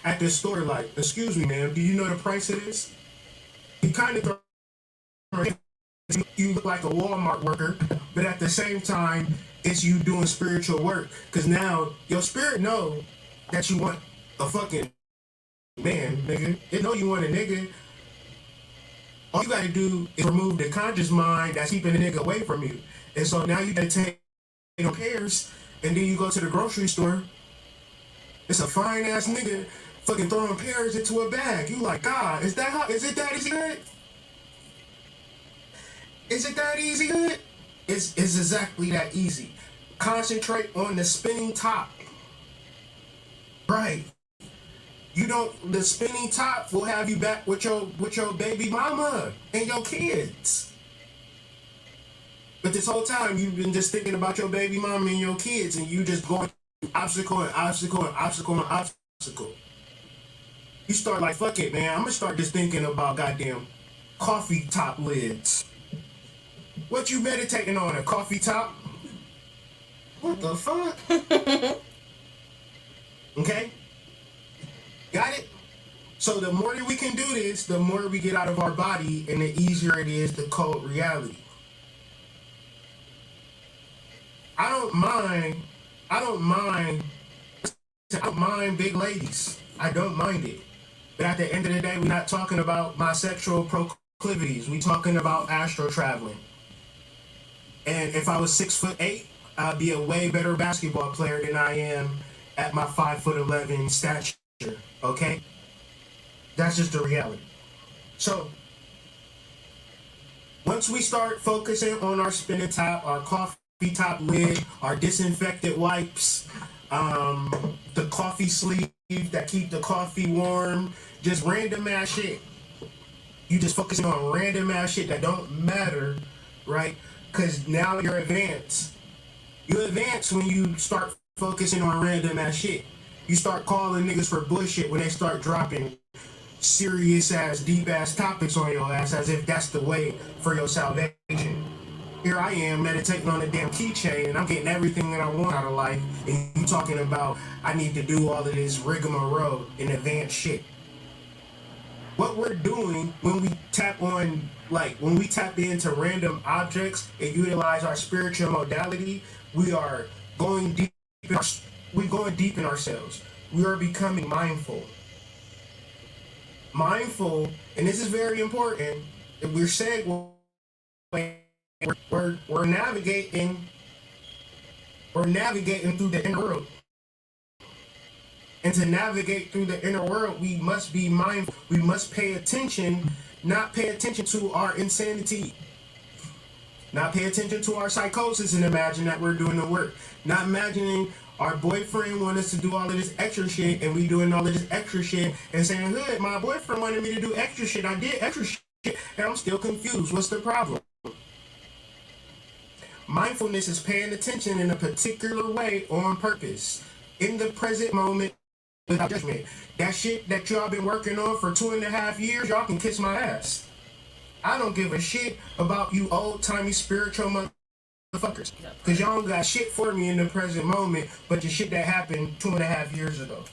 at the store. Like, excuse me, ma'am, do you know the price of this? You kind of you look like a Walmart worker, but at the same time, it's you doing spiritual work. Because now your spirit know that you want a fucking man, nigga. It know you want a nigga. All you gotta do is remove the conscious mind that's keeping the nigga away from you. And so now you gotta take pairs, and then you go to the grocery store. It's a fine ass nigga fucking throwing pears into a bag. You like, God, is it that easy good? Is it that easy good? It's exactly that easy. Concentrate on the spinning top. Right. The spinning top will have you back with your baby mama and your kids. But this whole time you've been just thinking about your baby mama and your kids, and you just going obstacle and obstacle and obstacle and obstacle. You start like, fuck it, man. I'm gonna start just thinking about goddamn coffee top lids. What you meditating on? A coffee top? What the fuck? Okay? Got it? So the more we can do this, the more we get out of our body, and the easier it is to code reality. I don't mind big ladies. I don't mind it. But at the end of the day, we're not talking about my sexual proclivities. We're talking about astral traveling. And if I was 6'8", I'd be a way better basketball player than I am at my 5'11" stature. Okay? That's just the reality. So, once we start focusing on our spinning top, our coffee top lid, our disinfectant wipes, the coffee sleeve that keep the coffee warm, just random ass shit. You just focusing on random ass shit that don't matter, right? Because now you're advanced. You advance when you start focusing on random ass shit. You start calling niggas for bullshit when they start dropping serious ass, deep ass topics on your ass as if that's the way for your salvation. Here I am meditating on a damn keychain and I'm getting everything that I want out of life, and you talking about I need to do all of this rigmarole in advanced shit. What we're doing when we tap into random objects and utilize our spiritual modality, we are going deep. We're going deep in ourselves. We are becoming mindful. Mindful, and this is very important. We're saying we're navigating through the inner world. And to navigate through the inner world, we must be mindful. We must pay attention, not pay attention to our insanity. Not pay attention to our psychosis and imagine that we're doing the work. Not imagining our boyfriend wanted us to do all of this extra shit and we doing all of this extra shit and saying, "Good, my boyfriend wanted me to do extra shit. I did extra shit and I'm still confused. What's the problem?" Mindfulness is paying attention in a particular way on purpose, in the present moment, without judgment. That shit that y'all been working on for 2.5 years, y'all can kiss my ass. I don't give a shit about you old-timey spiritual motherfuckers. Because y'all don't got shit for me in the present moment, but the shit that happened 2.5 years ago.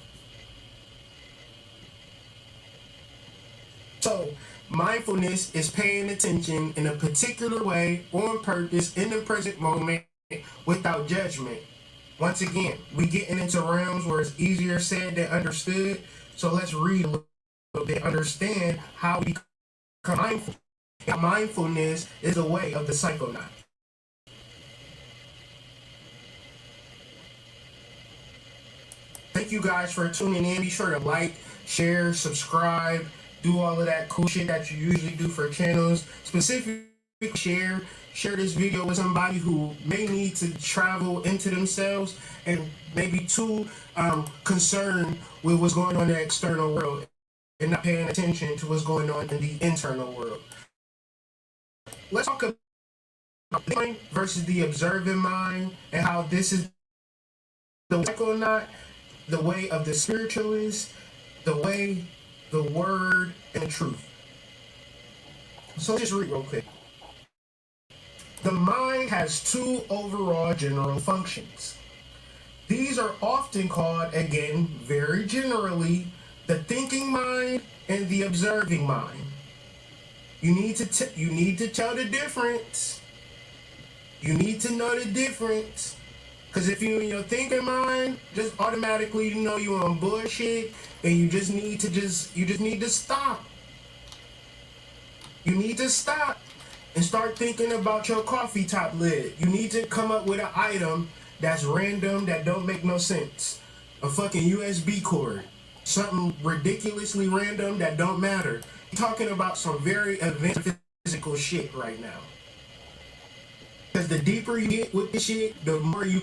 So, mindfulness is paying attention in a particular way, on purpose, in the present moment, without judgment. Once again, we getting into realms where it's easier said than understood. So let's read a little bit, understand how we become mindful. And mindfulness is a way of the psychonaut. Thank you guys for tuning in. Be sure to like, share, subscribe, do all of that cool shit that you usually do for channels. Specifically, share this video with somebody who may need to travel into themselves and maybe too concerned with what's going on in the external world and not paying attention to what's going on in the internal world. Let's talk about the mind versus the observing mind and how this is the psychonaut, the way of the spiritualist, the way, the word, and the truth. So just read real quick. The mind has two overall general functions. These are often called, again, very generally, the thinking mind and the observing mind. You need to tell the difference. You need to know the difference. Because if you're in your thinking mind, just automatically you know you're on bullshit and you just need to stop. You need to stop and start thinking about your coffee top lid. You need to come up with an item that's random, that don't make no sense. A fucking USB cord. Something ridiculously random that don't matter. I'm talking about some very advanced physical shit right now. Because the deeper you get with this shit, the more you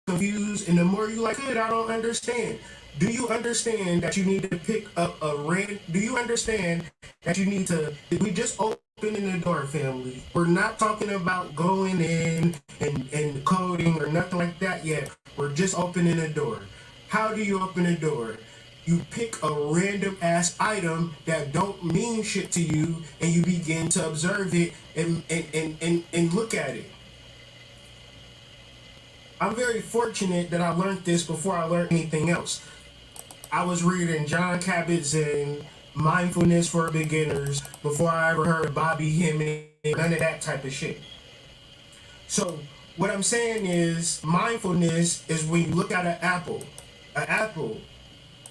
confused and the more you like, good, I don't understand. Do you understand that you need to pick up a random? Do you understand that you need to? We just opening the door, family. We're not talking about going in and coding or nothing like that yet. We're just opening the door. How do you open the door? You pick a random ass item that don't mean shit to you and you begin to observe it and look at it. I'm very fortunate that I learned this before I learned anything else. I was reading John Cabot's and Mindfulness for Beginners before I ever heard Bobby Hemming, none of that type of shit. So what I'm saying is mindfulness is when you look at an apple,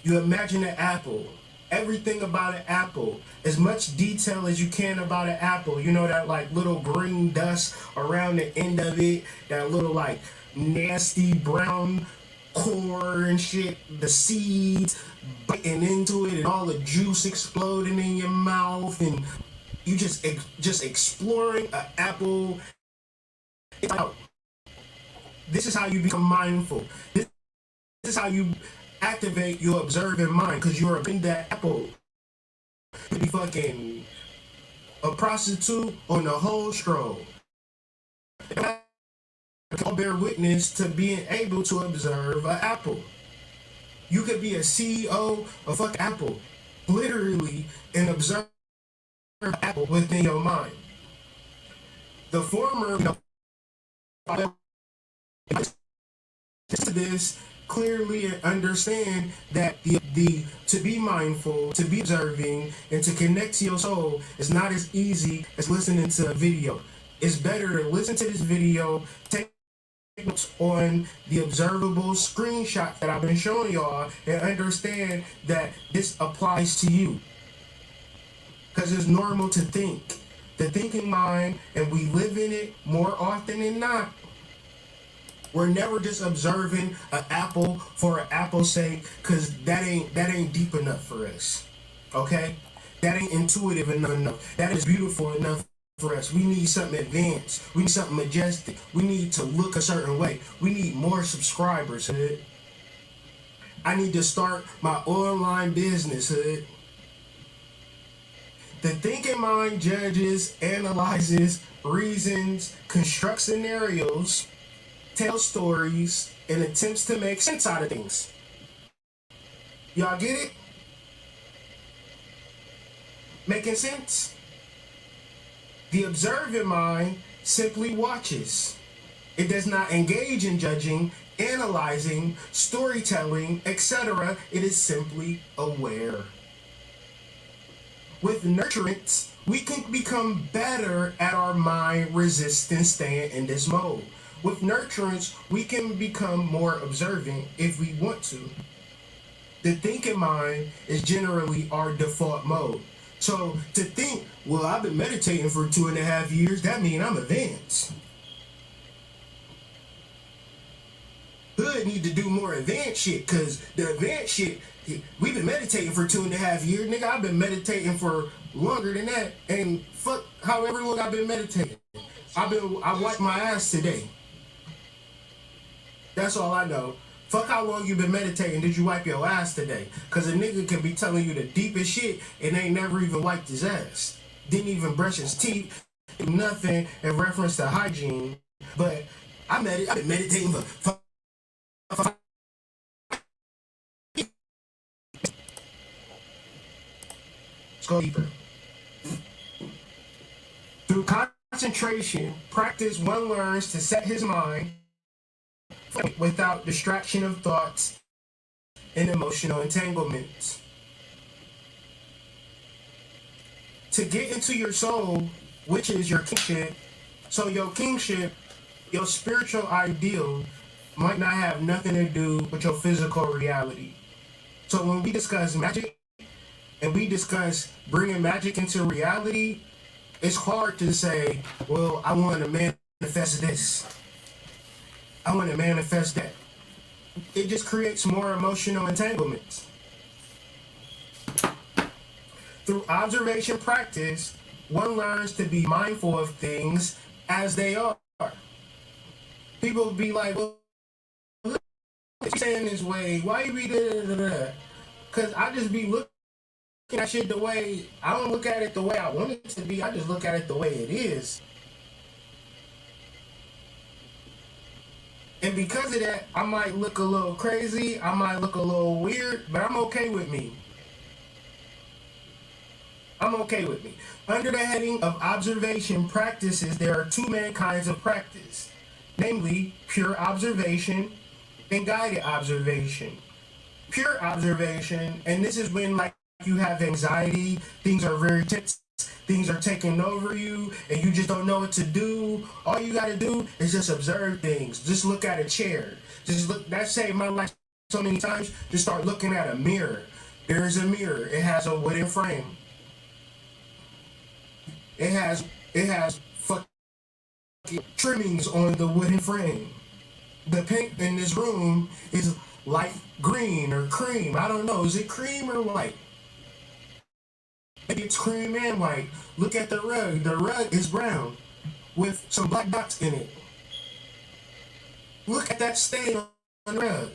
you imagine an apple, everything about an apple, as much detail as you can about an apple. You know that like little green dust around the end of it, that little like nasty brown core and shit, the seeds biting into it and all the juice exploding in your mouth, and you just exploring an apple. This is how you become mindful. This is how you activate your observing mind, because you're in that apple. You could be fucking a prostitute on the whole stroll. I'll bear witness to being able to observe an apple. You could be a CEO of fucking Apple, literally, and observe Apple within your mind. The former, this clearly understand that the to be mindful, to be observing, and to connect to your soul is not as easy as listening to a video. It's better to listen to this video, take notes on the observable screenshot that I've been showing y'all, and understand that this applies to you. Because it's normal to think. The thinking mind, and we live in it more often than not. We're never just observing an apple for an apple's sake, because that ain't deep enough for us. Okay? That ain't intuitive enough. That is beautiful enough for us. We need something advanced. We need something majestic. We need to look a certain way. We need more subscribers, hood. I need to start my online business, hood. The thinking mind judges, analyzes, reasons, constructs scenarios, tells stories, and attempts to make sense out of things. Y'all get it? Making sense? The observing mind simply watches. It does not engage in judging, analyzing, storytelling, etc. It is simply aware. With nurturance, we can become better at our mind resistance staying in this mode. With nurturance, we can become more observant if we want to. The thinking mind is generally our default mode. So to think, well, I've been meditating for 2.5 years, that means I'm advanced. Hood need to do more advanced shit, cause the advanced shit, we've been meditating for 2.5 years, nigga. I've been meditating for longer than that, and fuck however long I've been meditating. I wiped my ass today. That's all I know. Fuck how long you been meditating, did you wipe your ass today? Cause a nigga can be telling you the deepest shit and ain't never even wiped his ass. Didn't even brush his teeth, nothing in reference to hygiene. But I've been meditating for let's go deeper. Through concentration, practice, one learns to set his mind without distraction of thoughts and emotional entanglements. To get into your soul, which is your kingship, so your kingship, your spiritual ideal, might not have nothing to do with your physical reality. So when we discuss magic and we discuss bringing magic into reality, it's hard to say, well, I want to manifest this. I want to manifest that. It just creates more emotional entanglements. Through observation practice, one learns to be mindful of things as they are. People be like, well, look, you saying this way, why you be da? Because I just be looking at shit the way, I don't look at it the way I want it to be, I just look at it the way it is. And because of that, I might look a little crazy, I might look a little weird, but I'm okay with me. I'm okay with me. Under the heading of observation practices, there are two main kinds of practice, namely pure observation and guided observation. Pure observation, and this is when like you have anxiety, things are very tense, things are taking over you, and you just don't know what to do. All you gotta do is just observe things. Just look at a chair. Just look. That saved my life so many times. Just start looking at a mirror. There's a mirror. It has a wooden frame. It has fucking trimmings on the wooden frame. The paint in this room is light green or cream. I don't know. Is it cream or white? Maybe it's cream and white. Look at the rug. The rug is brown with some black dots in it. Look at that stain on the rug.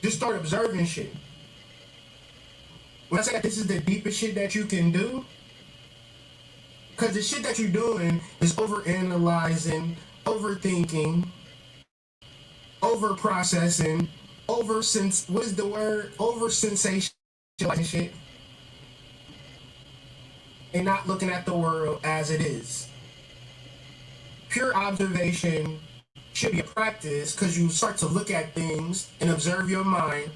Just start observing shit. When I say that this is the deepest shit that you can do, because the shit that you're doing is over-analyzing, overthinking, over-processing, what is the word? Over-sensationalizing shit. And not looking at the world as it is. Pure observation should be a practice because you start to look at things and observe your mind,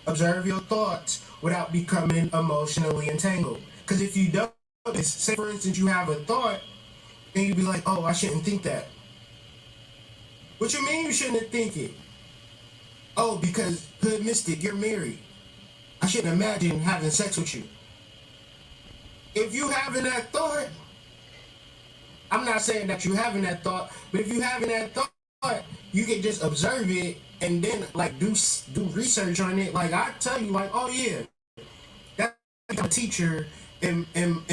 observe your thoughts without becoming emotionally entangled. Because if you don't, say for instance you have a thought and you be like, oh, I shouldn't think that. What you mean you shouldn't think it? Oh, because Hood Mystic, you're married. I shouldn't imagine having sex with you. If you having that thought, I'm not saying that you having that thought, but if you having that thought, you can just observe it and then like do research on it. Like I tell you, like, oh yeah, that's a teacher, and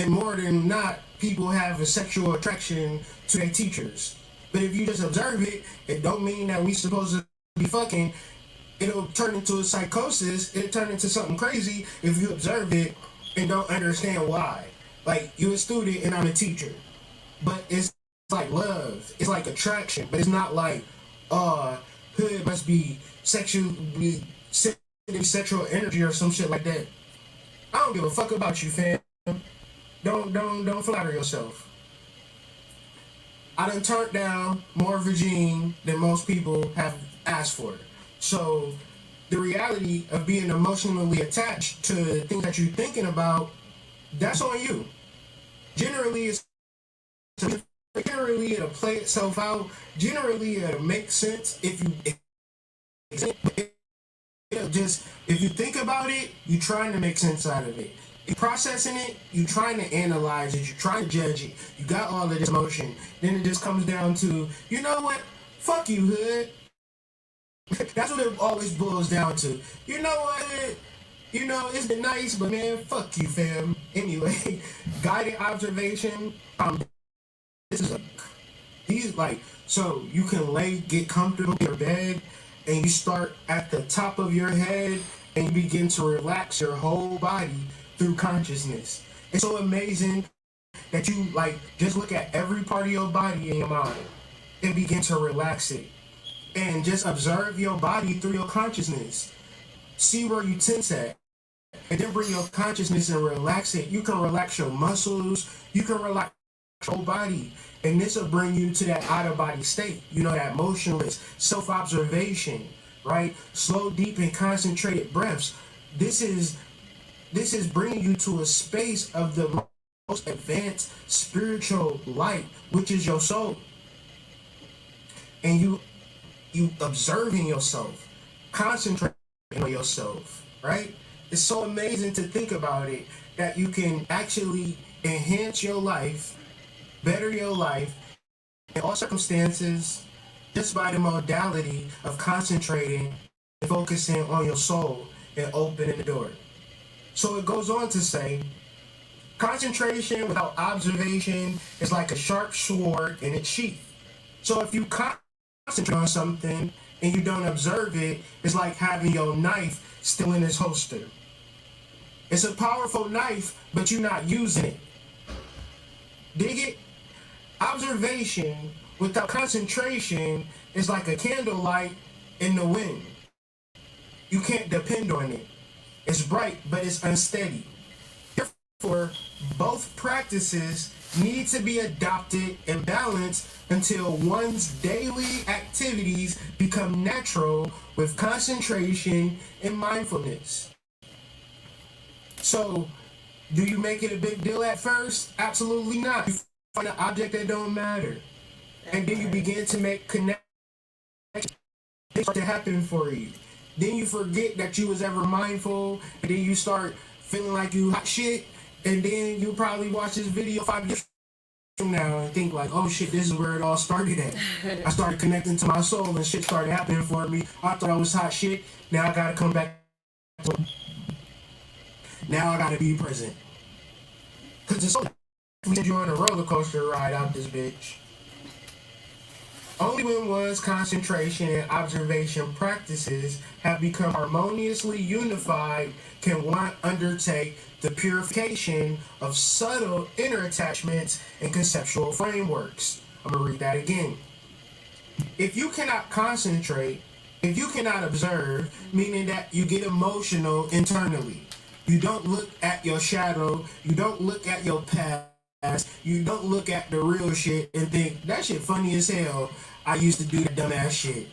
more than not, people have a sexual attraction to their teachers. But if you just observe it, it don't mean that we supposed to be fucking. It'll turn into a psychosis. It'll turn into something crazy if you observe it and don't understand why. Like, you're a student and I'm a teacher. But it's like love. It's like attraction. But it's not like, Hood must be sexual energy or some shit like that. I don't give a fuck about you, fam. Don't flatter yourself. I done turned down more vagine than most people have asked for. So the reality of being emotionally attached to things that you're thinking about, that's on you. Generally, generally it'll play itself out. Generally, it'll make sense if you if you think about it, you're trying to make sense out of it. You're processing it, you're trying to analyze it, you're trying to judge it. You got all of this emotion. Then it just comes down to, you know what? Fuck you, hood. That's what it always boils down to. You know what, hood? You know, it's been nice, but man, fuck you, fam. Anyway, guided observation. This is so you can get comfortable in your bed, and you start at the top of your head, and you begin to relax your whole body through consciousness. It's so amazing that you just look at every part of your body in your mind and begin to relax it, and just observe your body through your consciousness. See where you tense at, and then bring your consciousness and relax it. You can relax your muscles, you can relax your whole body, and this will bring you to that out-of-body state, that motionless self-observation, right? Slow, deep, and concentrated breaths. This is bringing you to a space of the most advanced spiritual light, which is your soul. And you observing yourself, concentrating on yourself, right? It's so amazing to think about it, that you can actually enhance your life, better your life in all circumstances, just by the modality of concentrating and focusing on your soul and opening the door. So it goes on to say, concentration without observation is like a sharp sword in its sheath. So if you concentrate on something and you don't observe it, it's like having your knife still in its holster. It's a powerful knife, but you're not using it. Dig it? Observation without concentration is like a candlelight in the wind. You can't depend on it. It's bright, but it's unsteady. Therefore, both practices need to be adopted and balanced until one's daily activities become natural with concentration and mindfulness. So, do you make it a big deal at first? Absolutely not. You find an object that don't matter. And then you begin to make connections. Things start to happen for you. Then you forget that you was ever mindful, and then you start feeling like you hot shit, and then you probably watch this video 5 years from now and think like, oh shit, this is where it all started at. I started connecting to my soul and shit started happening for me. I thought I was hot shit. Now I gotta come back. Now I gotta be present. Cause it's so you're on a roller coaster ride out this bitch. Only when one's concentration and observation practices have become harmoniously unified can one undertake the purification of subtle inner attachments and conceptual frameworks. I'm going to read that again. If you cannot concentrate, if you cannot observe, meaning that you get emotional internally, you don't look at your shadow, you don't look at your past, you don't look at the real shit and think, that shit funny as hell, I used to do that dumbass shit.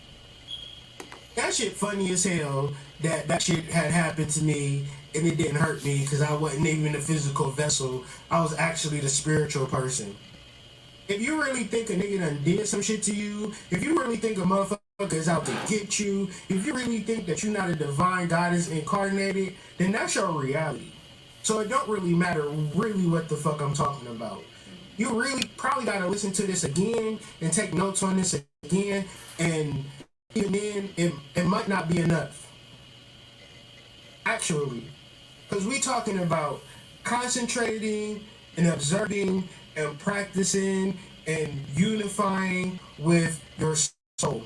That shit funny as hell that shit had happened to me and it didn't hurt me because I wasn't even a physical vessel. I was actually the spiritual person. If you really think a nigga done did some shit to you, if you really think a motherfucker is out to get you, if you really think that you're not a divine goddess incarnated, then that's your reality. So it don't really matter really what the fuck I'm talking about. You really probably gotta listen to this again and take notes on this again, and even then, it might not be enough. Actually, because we talking about concentrating and observing and practicing and unifying with your soul,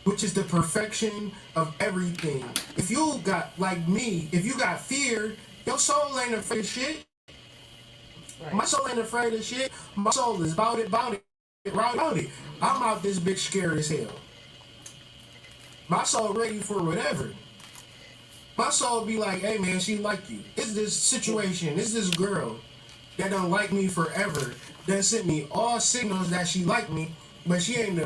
which is the perfection of everything. If you got, like me, if you got fear, your soul ain't afraid of shit. Right. My soul ain't afraid of shit. My soul is about it. I'm out this bitch scared as hell. My soul ready for whatever. My soul be like, hey man, she like you. It's this situation. It's this girl that don't like me forever. that sent me all signals that she liked me, but she ain't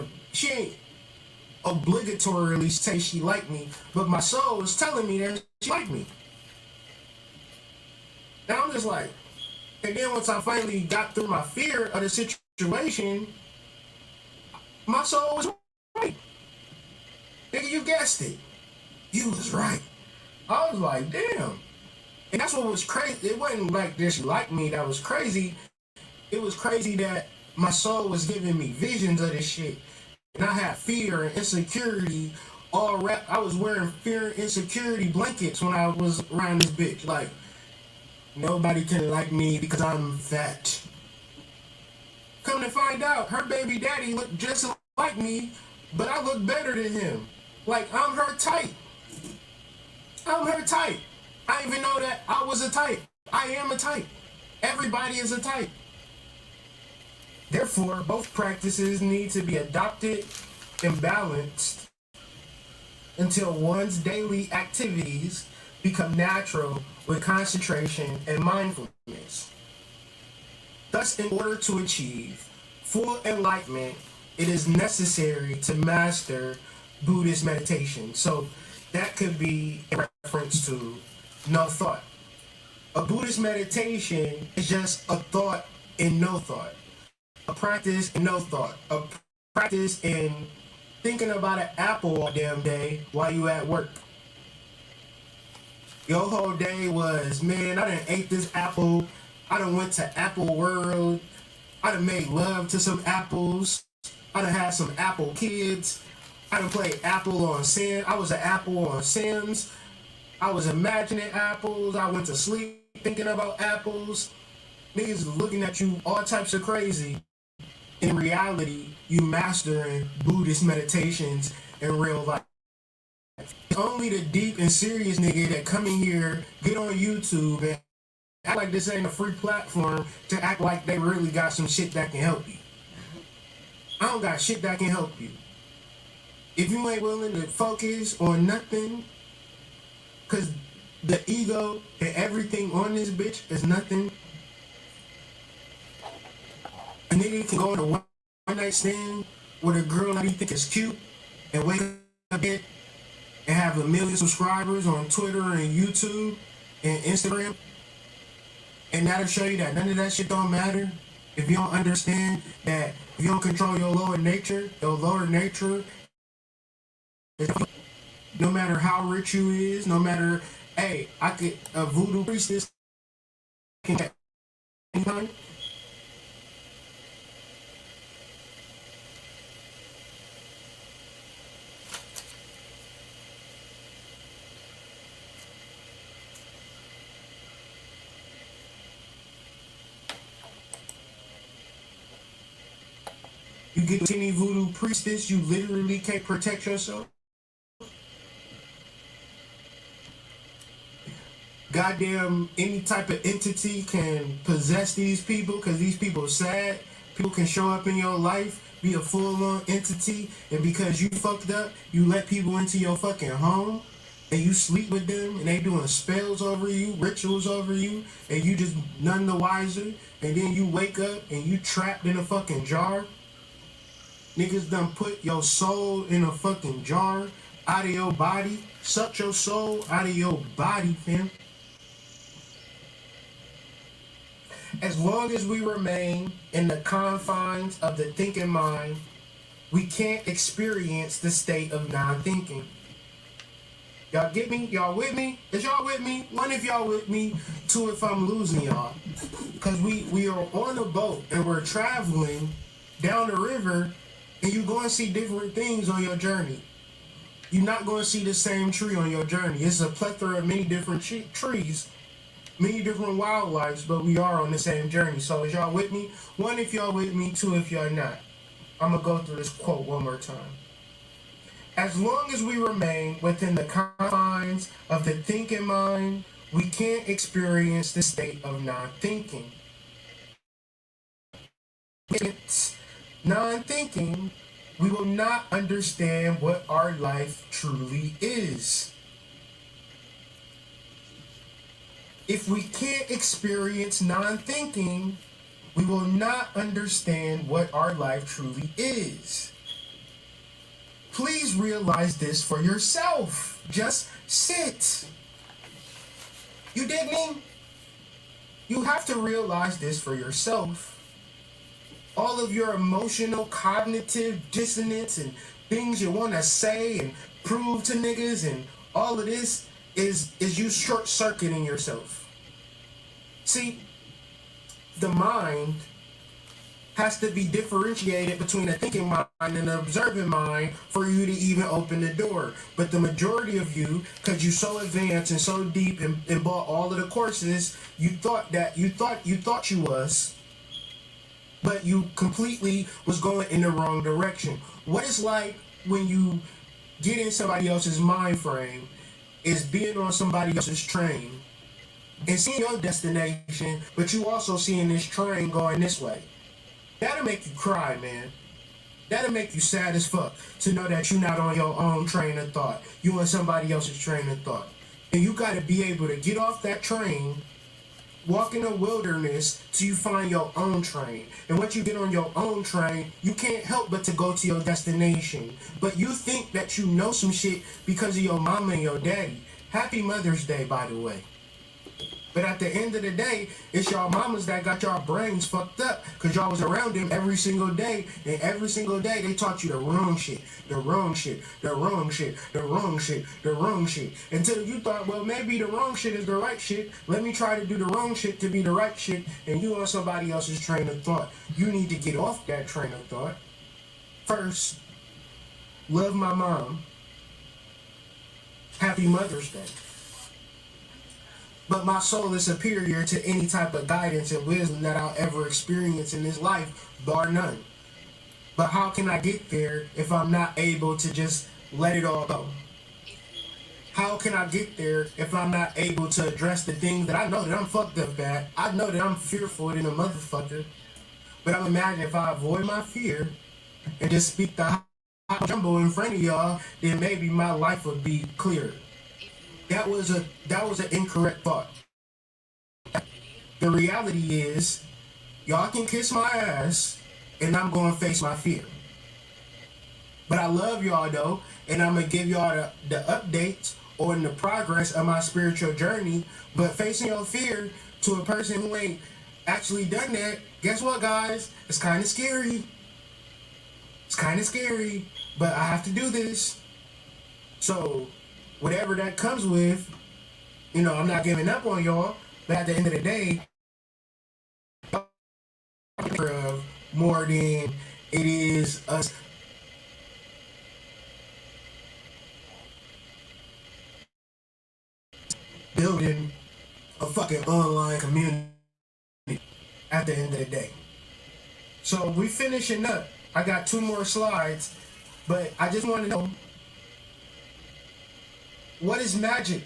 obligatorily say she liked me, but my soul was telling me that she liked me. And I'm just like, and then once I finally got through my fear of the situation, my soul was right. Nigga, you guessed it. You was right. I was like, damn. And that's what was crazy. It wasn't like that she liked me that was crazy. It was crazy that my soul was giving me visions of this shit. And I had fear and insecurity all wrapped. I was wearing fear and insecurity blankets when I was around this bitch. Like, nobody can like me because I'm fat. Come to find out, her baby daddy looked just like me, but I look better than him. Like, I'm her type. I'm her type. I didn't even know that I was a type. I am a type. Everybody is a type. Therefore, both practices need to be adopted and balanced until one's daily activities become natural with concentration and mindfulness. Thus, in order to achieve full enlightenment, it is necessary to master Buddhist meditation. So that could be in reference to no thought. A Buddhist meditation is just a thought in no thought. A practice in no thought. A practice in thinking about an apple all damn day while you at work. Your whole day was, man, I done ate this apple. I done went to Apple World. I done made love to some apples. I done had some apple kids. I done played Apple on Sims. I was an apple on Sims. I was imagining apples. I went to sleep thinking about apples. Niggas looking at you all types of crazy. In reality, you mastering Buddhist meditations in real life. Only the deep and serious nigga that come in here, get on YouTube and act like this ain't a free platform to act like they really got some shit that can help you. I don't got shit that can help you. If you ain't willing to focus on nothing, cause the ego and everything on this bitch is nothing. A nigga can go on a one night stand with a girl that he think is cute and wake up and have 1 million subscribers on Twitter and YouTube and Instagram. And that'll show you that none of that shit don't matter. If you don't understand that, if you don't control your lower nature, no matter how rich you is, no matter, hey, a voodoo priestess can get anytime. You get any voodoo priestess, you literally can't protect yourself. Goddamn, any type of entity can possess these people because these people are sad. People can show up in your life, be a full-on entity, and because you fucked up, you let people into your fucking home, and you sleep with them, and they doing spells over you, rituals over you, and you just none the wiser, and then you wake up and you trapped in a fucking jar. Niggas done put your soul in a fucking jar out of your body. Suck your soul out of your body, fam. As long as we remain in the confines of the thinking mind, we can't experience the state of non-thinking. Y'all get me? Y'all with me? Is y'all with me? One, if y'all with me. Two, if I'm losing y'all. Because we are on a boat and we're traveling down the river, and you're going to see different things on your journey. You're not going to see the same tree on your journey. It's a plethora of many different trees, many different wildlife, but we are on the same journey. So is y'all with me? One, if y'all with me. Two, if y'all not. I'm going to go through this quote one more time. As long as we remain within the confines of the thinking mind, we can't experience the state of non-thinking. It's non-thinking, we will not understand what our life truly is. If we can't experience non-thinking, we will not understand what our life truly is. Please realize this for yourself. Just sit. You dig me? You have to realize this for yourself. All of your emotional, cognitive dissonance and things you want to say and prove to niggas and all of this is you short-circuiting yourself. See, the mind has to be differentiated between a thinking mind and an observing mind for you to even open the door. But the majority of you, because you're so advanced and so deep and bought all of the courses, you thought you was, but you completely was going in the wrong direction. What it's like when you get in somebody else's mind frame is being on somebody else's train and seeing your destination, but you also seeing this train going this way. That'll make you cry, man. That'll make you sad as fuck to know that you're not on your own train of thought. You on somebody else's train of thought. And you gotta be able to get off that train, walk in the wilderness till you find your own train. And once you get on your own train, you can't help but to go to your destination. But you think that you know some shit because of your mama and your daddy. Happy Mother's Day, by the way. But at the end of the day, it's y'all mamas that got y'all brains fucked up because y'all was around them every single day. And every single day, they taught you the wrong shit, the wrong shit, the wrong shit, the wrong shit, the wrong shit. Until you thought, well, maybe the wrong shit is the right shit. Let me try to do the wrong shit to be the right shit. And you on somebody else's train of thought. You need to get off that train of thought. First, love my mom. Happy Mother's Day. But my soul is superior to any type of guidance and wisdom that I'll ever experience in this life, bar none. But how can I get there if I'm not able to just let it all go? How can I get there if I'm not able to address the things that I know that I'm fucked up at? I know that I'm fearful than a motherfucker. But I'm imagining if I avoid my fear and just speak the hot jumbo in front of y'all, then maybe my life would be clearer. That was an incorrect thought. The reality is, y'all can kiss my ass, and I'm going to face my fear. But I love y'all though, and I'm gonna give y'all the updates on the progress of my spiritual journey. But facing your fear to a person who ain't actually done that, guess what, guys? It's kind of scary. It's kind of scary, but I have to do this. So whatever that comes with, you know, I'm not giving up on y'all, but at the end of the day, more than it is us building a fucking online community at the end of the day. So we finishing up. I got 2 more slides, but I just want to know, what is magic?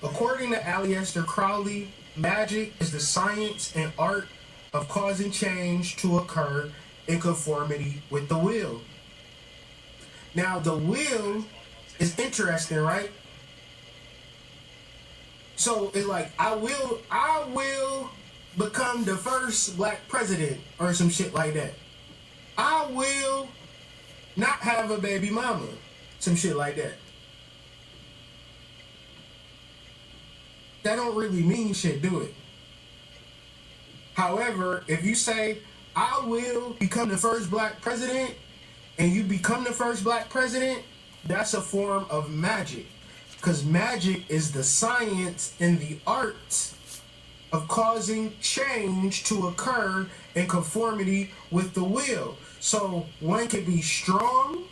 According to Aleister Crowley, magic is the science and art of causing change to occur in conformity with the will. Now, the will is interesting, right? So it's like, I will become the first black president or some shit like that. I will not have a baby mama, some shit like that. That don't really mean shit, do it? However, if you say, I will become the first black president, and you become the first black president, that's a form of magic. Because magic is the science and the art of causing change to occur in conformity with the will. So one can be strong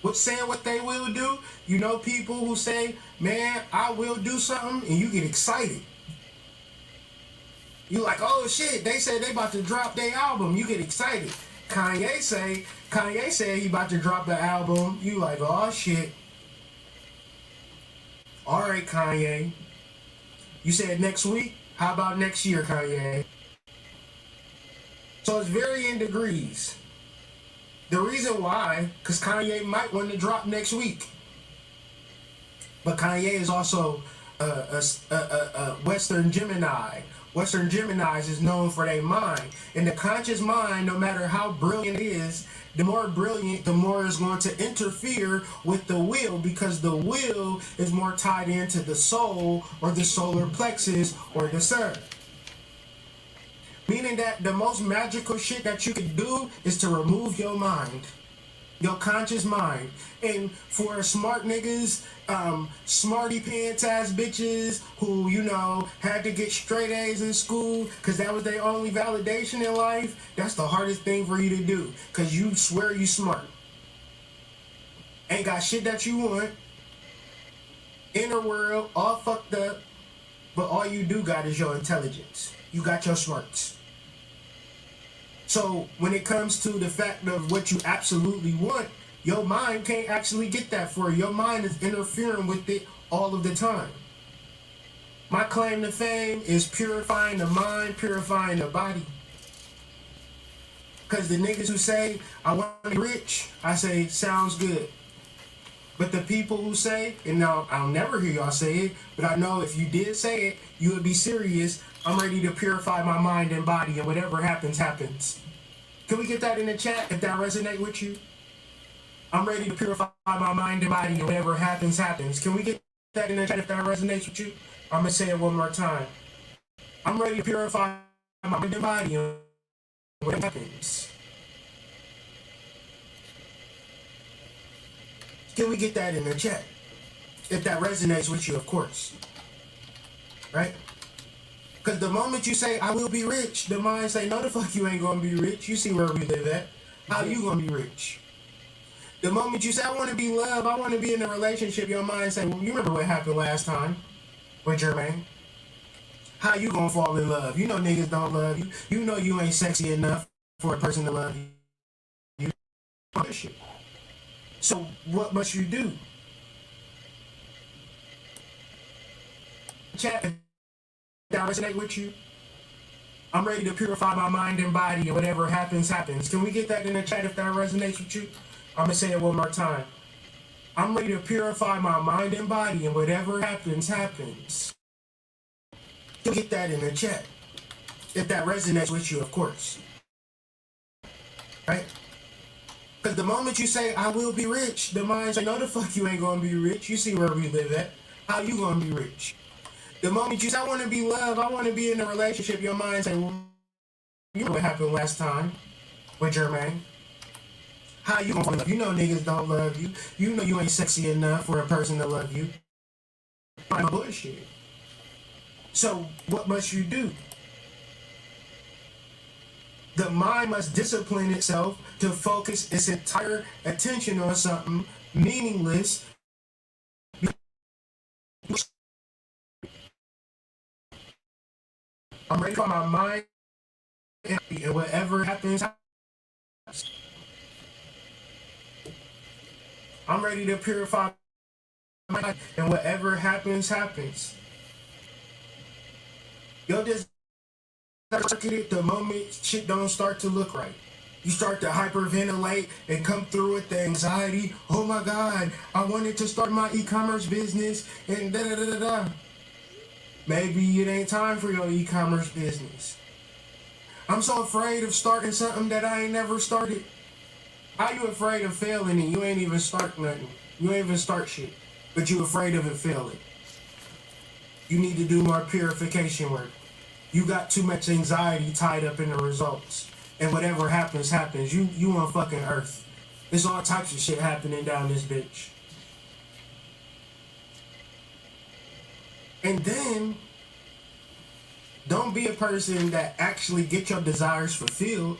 with saying what they will do. You know people who say, man, I will do something, and you get excited. You like, oh shit, they said they about to drop their album. You get excited. Kanye said he about to drop the album. You like, oh shit. All right, Kanye. You said next week? How about next year, Kanye? So it's varying degrees. The reason why, because Kanye might want to drop next week. But Kanye is also Western Gemini. Western Geminis is known for their mind. And the conscious mind, no matter how brilliant it is, the more brilliant, the more it's going to interfere with the will, because the will is more tied into the soul or the solar plexus or the sun. Meaning that the most magical shit that you can do is to remove your mind. Your conscious mind. And for smart niggas, smarty pants ass bitches who, you know, had to get straight A's in school because that was their only validation in life, that's the hardest thing for you to do, because you swear you smart. Ain't got shit that you want. Inner world, all fucked up, but all you do got is your intelligence. You got your smarts. So when it comes to the fact of what you absolutely want, your mind can't actually get that for you. Your mind is interfering with it all of the time. My claim to fame is purifying the mind, purifying the body. Because the niggas who say, I want to be rich, I say, sounds good. But the people who say, and now I'll never hear y'all say it, but I know if you did say it, you would be serious. I'm ready to purify my mind and body, and whatever happens, happens. Can we get that in the chat if that resonates with you? I'm ready to purify my mind and body, and whatever happens, happens. Can we get that in the chat if that resonates with you? I'm going to say it one more time. I'm ready to purify my mind and body, and whatever happens. Can we get that in the chat? If that resonates with you, of course. Right? Because the moment you say, I will be rich, the mind say, no the fuck you ain't going to be rich. You see where we live at. How you going to be rich? The moment you say, I want to be loved, I want to be in a relationship, your mind say, well, you remember what happened last time with Jermaine? How you going to fall in love? You know niggas don't love you. You know you ain't sexy enough for a person to love you. So what must you do? Chat, if that resonate with you? I'm ready to purify my mind and body, and whatever happens, happens. Can we get that in the chat if that resonates with you? I'm going to say it one more time. I'm ready to purify my mind and body, and whatever happens, happens. Can we get that in the chat if that resonates with you, of course. Right? Because the moment you say, I will be rich, the mind say, no the fuck you ain't going to be rich. You see where we live at. How you going to be rich? The moment you say, I want to be loved, I want to be in a relationship, your mind say, well, you know what happened last time with Jermaine. How you going to love? You know niggas don't love you. You know you ain't sexy enough for a person to love you. Bullshit. So what must you do? The mind must discipline itself to focus its entire attention on something meaningless. I'm ready for my mind, and whatever happens, I'm ready to purify my mind, and whatever happens, happens. Yo, just circuit it the moment shit don't start to look right. You start to hyperventilate and come through with the anxiety. Oh my God, I wanted to start my e-commerce business and da da da da da. Maybe it ain't time for your e-commerce business. I'm so afraid of starting something that I ain't never started. How you afraid of failing and you ain't even start nothing? You ain't even start shit, but you afraid of it failing. You need to do more purification work. You got too much anxiety tied up in the results. And whatever happens, happens. You on fucking Earth. There's all types of shit happening down this bitch. And then, don't be a person that actually get your desires fulfilled.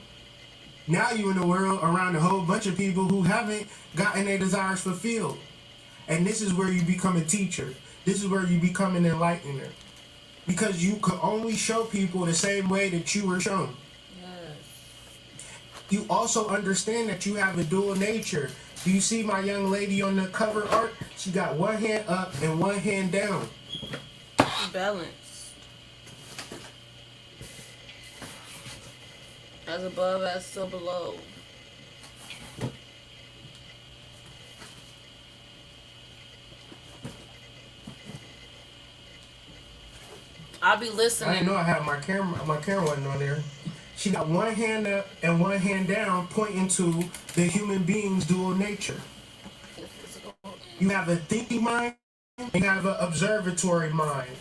Now you in the world around a whole bunch of people who haven't gotten their desires fulfilled. And this is where you become a teacher. This is where you become an enlightener. Because you could only show people the same way that you were shown. Yes. You also understand that you have a dual nature. Do you see my young lady on the cover art? She got one hand up and one hand down. Balance. As above, as so below. I'll be I didn't listening. know I had my camera. My camera wasn't on there. She got one hand up and one hand down, pointing to the human being's dual nature. You have a thinking mind, and you have an observatory mind.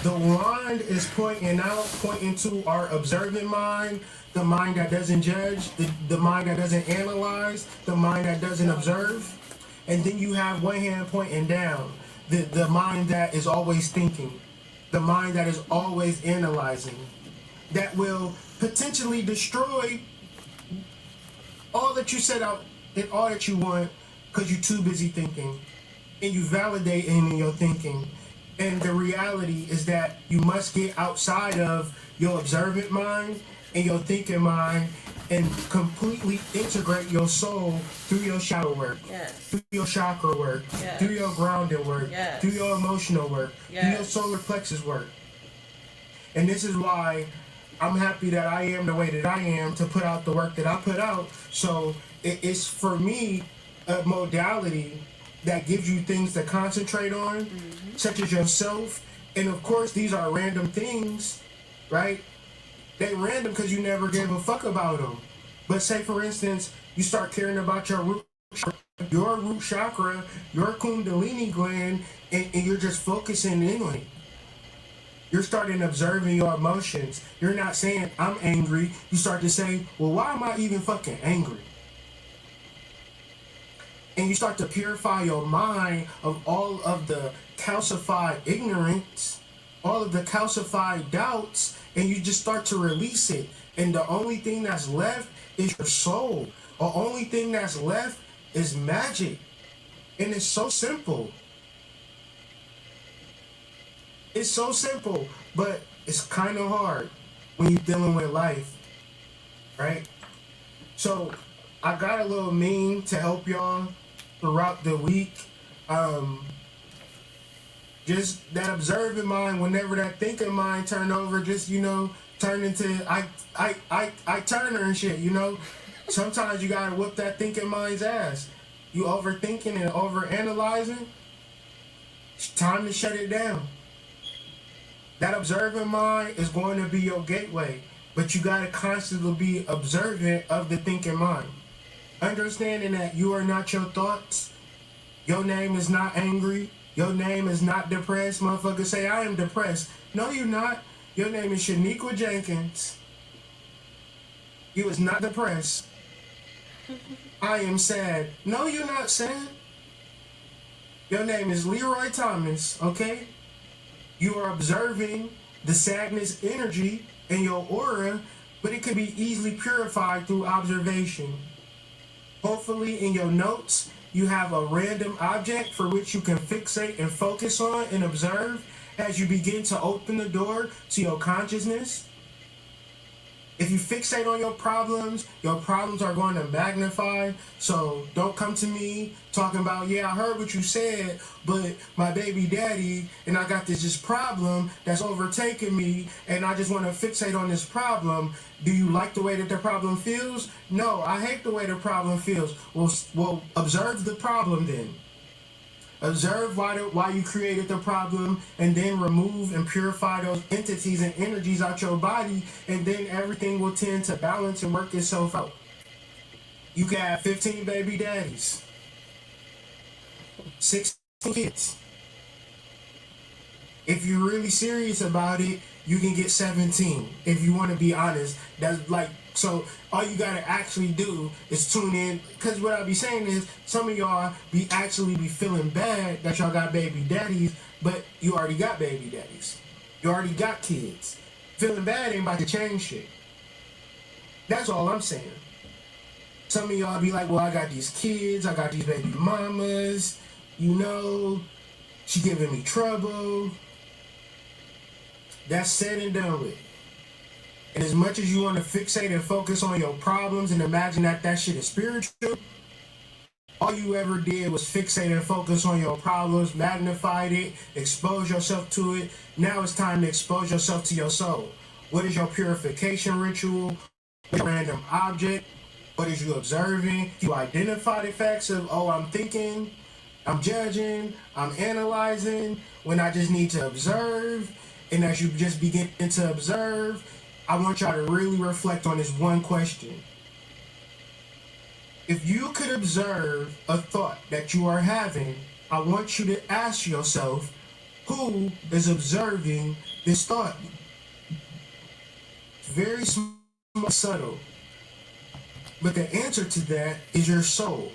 The wand is pointing out, pointing to our observant mind, the mind that doesn't judge, the mind that doesn't analyze, the mind that doesn't observe. And then you have one hand pointing down, the mind that is always thinking, the mind that is always analyzing, that will potentially destroy all that you set out and all that you want because you're too busy thinking and you validate in your thinking. And the reality is that you must get outside of your observant mind and your thinking mind and completely integrate your soul through your shadow work, Yes. through your chakra work, Yes. through your grounding work, Yes. through your emotional work, through your Yes. solar plexus work. And this is why I'm happy that I am the way that I am to put out the work that I put out. So it's for me a modality that gives you things to concentrate on, such as yourself. And of course, these are random things, right? They random because you never gave a fuck about them. But say, for instance, you start caring about your root chakra, your kundalini gland, and you're just focusing in on it. You're starting observing your emotions. You're not saying, I'm angry. You start to say, well, why am I even fucking angry? And you start to purify your mind of all of the calcified ignorance, all of the calcified doubts, and you just start to release it. And the only thing that's left is your soul. The only thing that's left is magic. And it's so simple. It's so simple, but it's kind of hard when you're dealing with life, right? So I got a little meme to help y'all throughout the week. Just that observing mind, whenever that thinking mind turn over, just, turn into I Turner and shit, Sometimes you gotta whip that thinking mind's ass. You overthinking and overanalyzing, it's time to shut it down. That observant mind is going to be your gateway, but you gotta constantly be observant of the thinking mind. Understanding that you are not your thoughts, your name is not angry, your name is not depressed. Motherfuckers say, I am depressed. No, you're not. Your name is Shaniqua Jenkins. You is not depressed. I am sad. No, you're not sad. Your name is Leroy Thomas, okay? You are observing the sadness energy in your aura, but it can be easily purified through observation. Hopefully in your notes, you have a random object for which you can fixate and focus on and observe as you begin to open the door to your consciousness. If you fixate on your problems are going to magnify. So don't come to me talking about, yeah, I heard what you said, but my baby daddy and I got this problem that's overtaking me and I just want to fixate on this problem. Do you like the way that the problem feels? No, I hate the way the problem feels. Well, observe the problem then. Observe why you created the problem and then remove and purify those entities and energies out your body, and then everything will tend to balance and work itself out. You can have 15 baby daddies, 16 kids. If you're really serious about it, you can get 17. If you want to be honest, that's like, so all you gotta actually do is tune in. Cause what I be saying is, some of y'all be feeling bad that y'all got baby daddies, but you already got baby daddies. You already got kids. Feeling bad ain't about to change shit. That's all I'm saying. Some of y'all be like, well, I got these kids, I got these baby mamas, she giving me trouble. That's said and done with. And as much as you want to fixate and focus on your problems and imagine that shit is spiritual, all you ever did was fixate and focus on your problems, magnified it, expose yourself to it. Now it's time to expose yourself to your soul. What is your purification ritual? What is your random object? What is you observing? You identify the facts of, I'm thinking, I'm judging, I'm analyzing, when I just need to observe. And as you just begin to observe, I want y'all to really reflect on this one question. If you could observe a thought that you are having, I want you to ask yourself, who is observing this thought? It's very small, subtle. But the answer to that is your soul.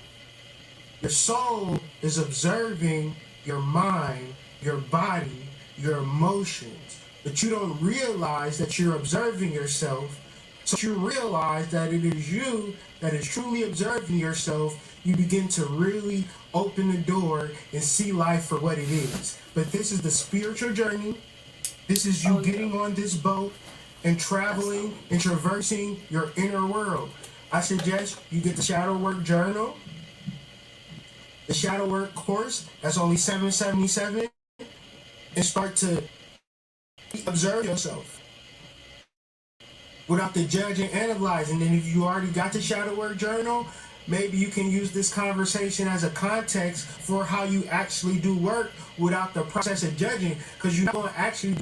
Your soul is observing your mind, your body, your emotions. But you don't realize that you're observing yourself. So you realize that it is you that is truly observing yourself. You begin to really open the door and see life for what it is. But this is the spiritual journey. This is you getting on this boat and traveling and traversing your inner world. I suggest you get the shadow work journal, the shadow work course. That's only $777, and start to observe yourself without the judge and analyze. And then if you already got the shadow work journal, maybe you can use this conversation as a context for how you actually do work without the process of judging, because you're not going to actually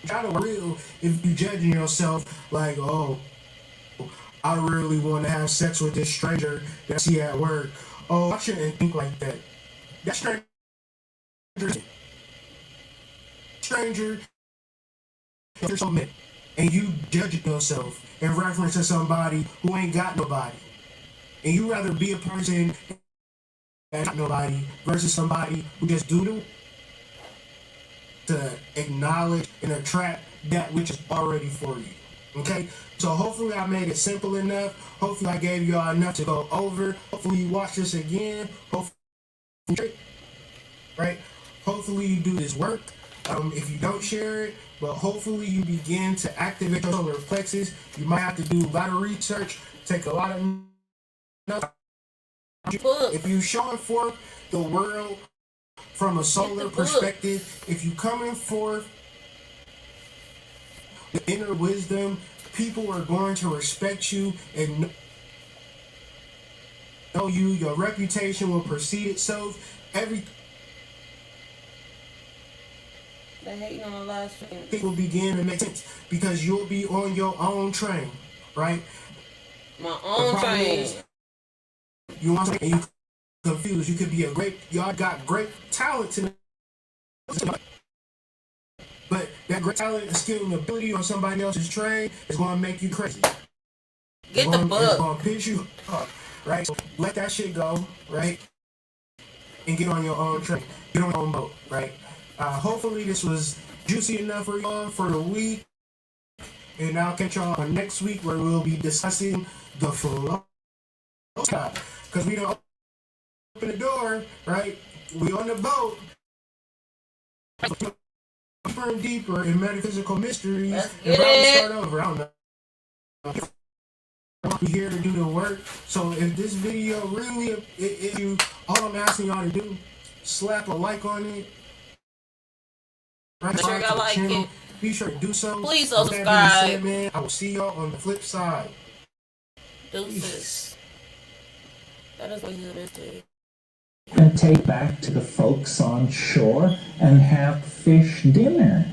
shadow work real if you judging yourself like, oh, I really want to have sex with this stranger that I see at work. Oh, I shouldn't think like that. That stranger, and you judge yourself in reference to somebody who ain't got nobody. And you rather be a person that got nobody versus somebody who just do to acknowledge and attract that which is already for you. Okay? So hopefully I made it simple enough. Hopefully I gave y'all enough to go over. Hopefully you watch this again. Hopefully, right? Hopefully you do this work. If you don't share it, but hopefully you begin to activate your solar plexus. You might have to do a lot of research, take a lot of notes. If you showing forth the world from a solar perspective, if you coming forth the inner wisdom, people are going to respect you and know you. Your reputation will precede itself. They hating on the last thing. It will begin to make sense because you'll be on your own train, right? My own train. You want to, and you confused. You could be y'all got great talent in it. But that great talent and skill and ability on somebody else's train is going to make you crazy. Get the book. It's going to piss you up, right? So let that shit go, right? And get on your own train. Get on your own boat, right? Hopefully this was juicy enough for y'all for the week. And I'll catch y'all on next week where we'll be discussing the flow. Because we don't open the door, right? We on the boat. Deeper and deeper in metaphysical mysteries, and probably start over. I don't know. We're here to do the work. So if this video really, if you, all I'm asking y'all to do, slap a like on it. Make sure y'all like it. Be sure to do so. Please subscribe. Said, man, I will see y'all on the flip side. Deuces. That is what you do. And take back to the folks on shore and have fish dinner.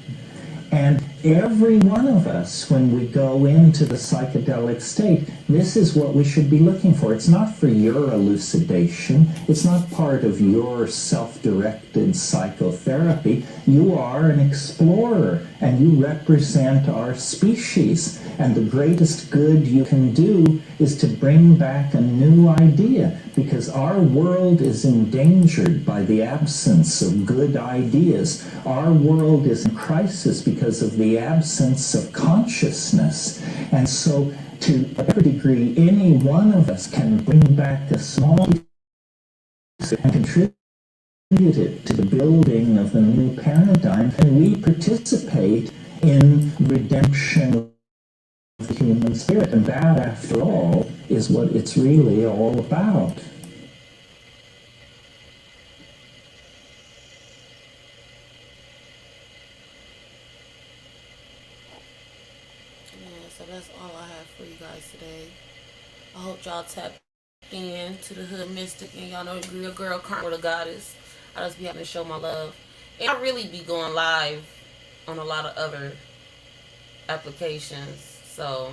And every one of us, when we go into the psychedelic state, this is what we should be looking for. It's not for your elucidation. It's not part of your self-directed psychotherapy. You are an explorer, and you represent our species. And the greatest good you can do is to bring back a new idea, because our world is endangered by the absence of good ideas. Our world is in crisis because of the absence of consciousness. And so, to whatever degree any one of us can bring back a small piece and contribute it to the building of a new paradigm, and we participate in redemption of the human spirit. And that, after all, is what it's really all about. So that's all I have for you guys today. I hope y'all tap in to the Hood Mystic, and y'all know your girl Karma the Goddess. I just be having to show my love, and I really be going live on a lot of other applications. So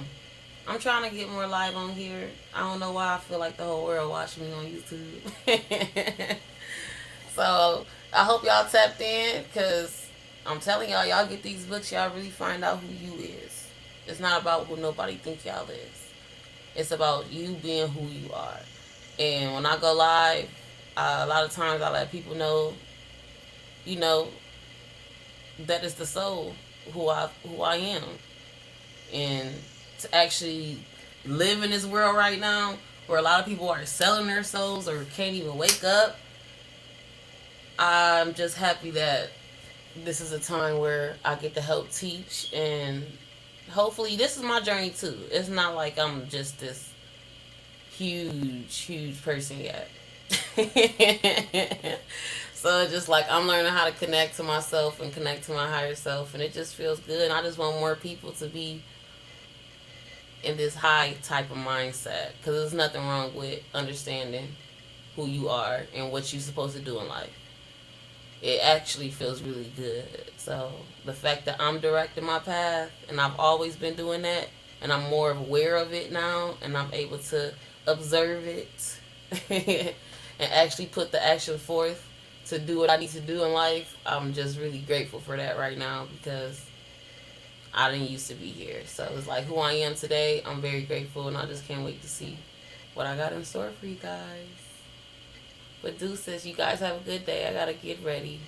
I'm trying to get more live on here. I don't know why I feel like the whole world watching me on YouTube. So I hope y'all tapped in, because I'm telling y'all get these books, y'all really find out who you is. It's not about who nobody think y'all is. It's about you being who you are. And when I go live, a lot of times I let people know, you know, that is the soul, who I am. And to actually live in this world right now, where a lot of people are selling their souls or can't even wake up, I'm just happy that this is a time where I get to help teach, and hopefully this is my journey too. It's not like I'm just this huge person yet. So it's just like I'm learning how to connect to myself and connect to my higher self, and it just feels good. And I just want more people to be in this high type of mindset, because there's nothing wrong with understanding who you are and what you're supposed to do in life. It actually feels really good. So the fact that I'm directing my path, and I've always been doing that, and I'm more aware of it now, and I'm able to observe it and actually put the action forth to do what I need to do in life, I'm just really grateful for that right now, because I didn't used to be here. So it's like who I am today, I'm very grateful, and I just can't wait to see what I got in store for you guys. But deuces, you guys have a good day. I gotta get ready.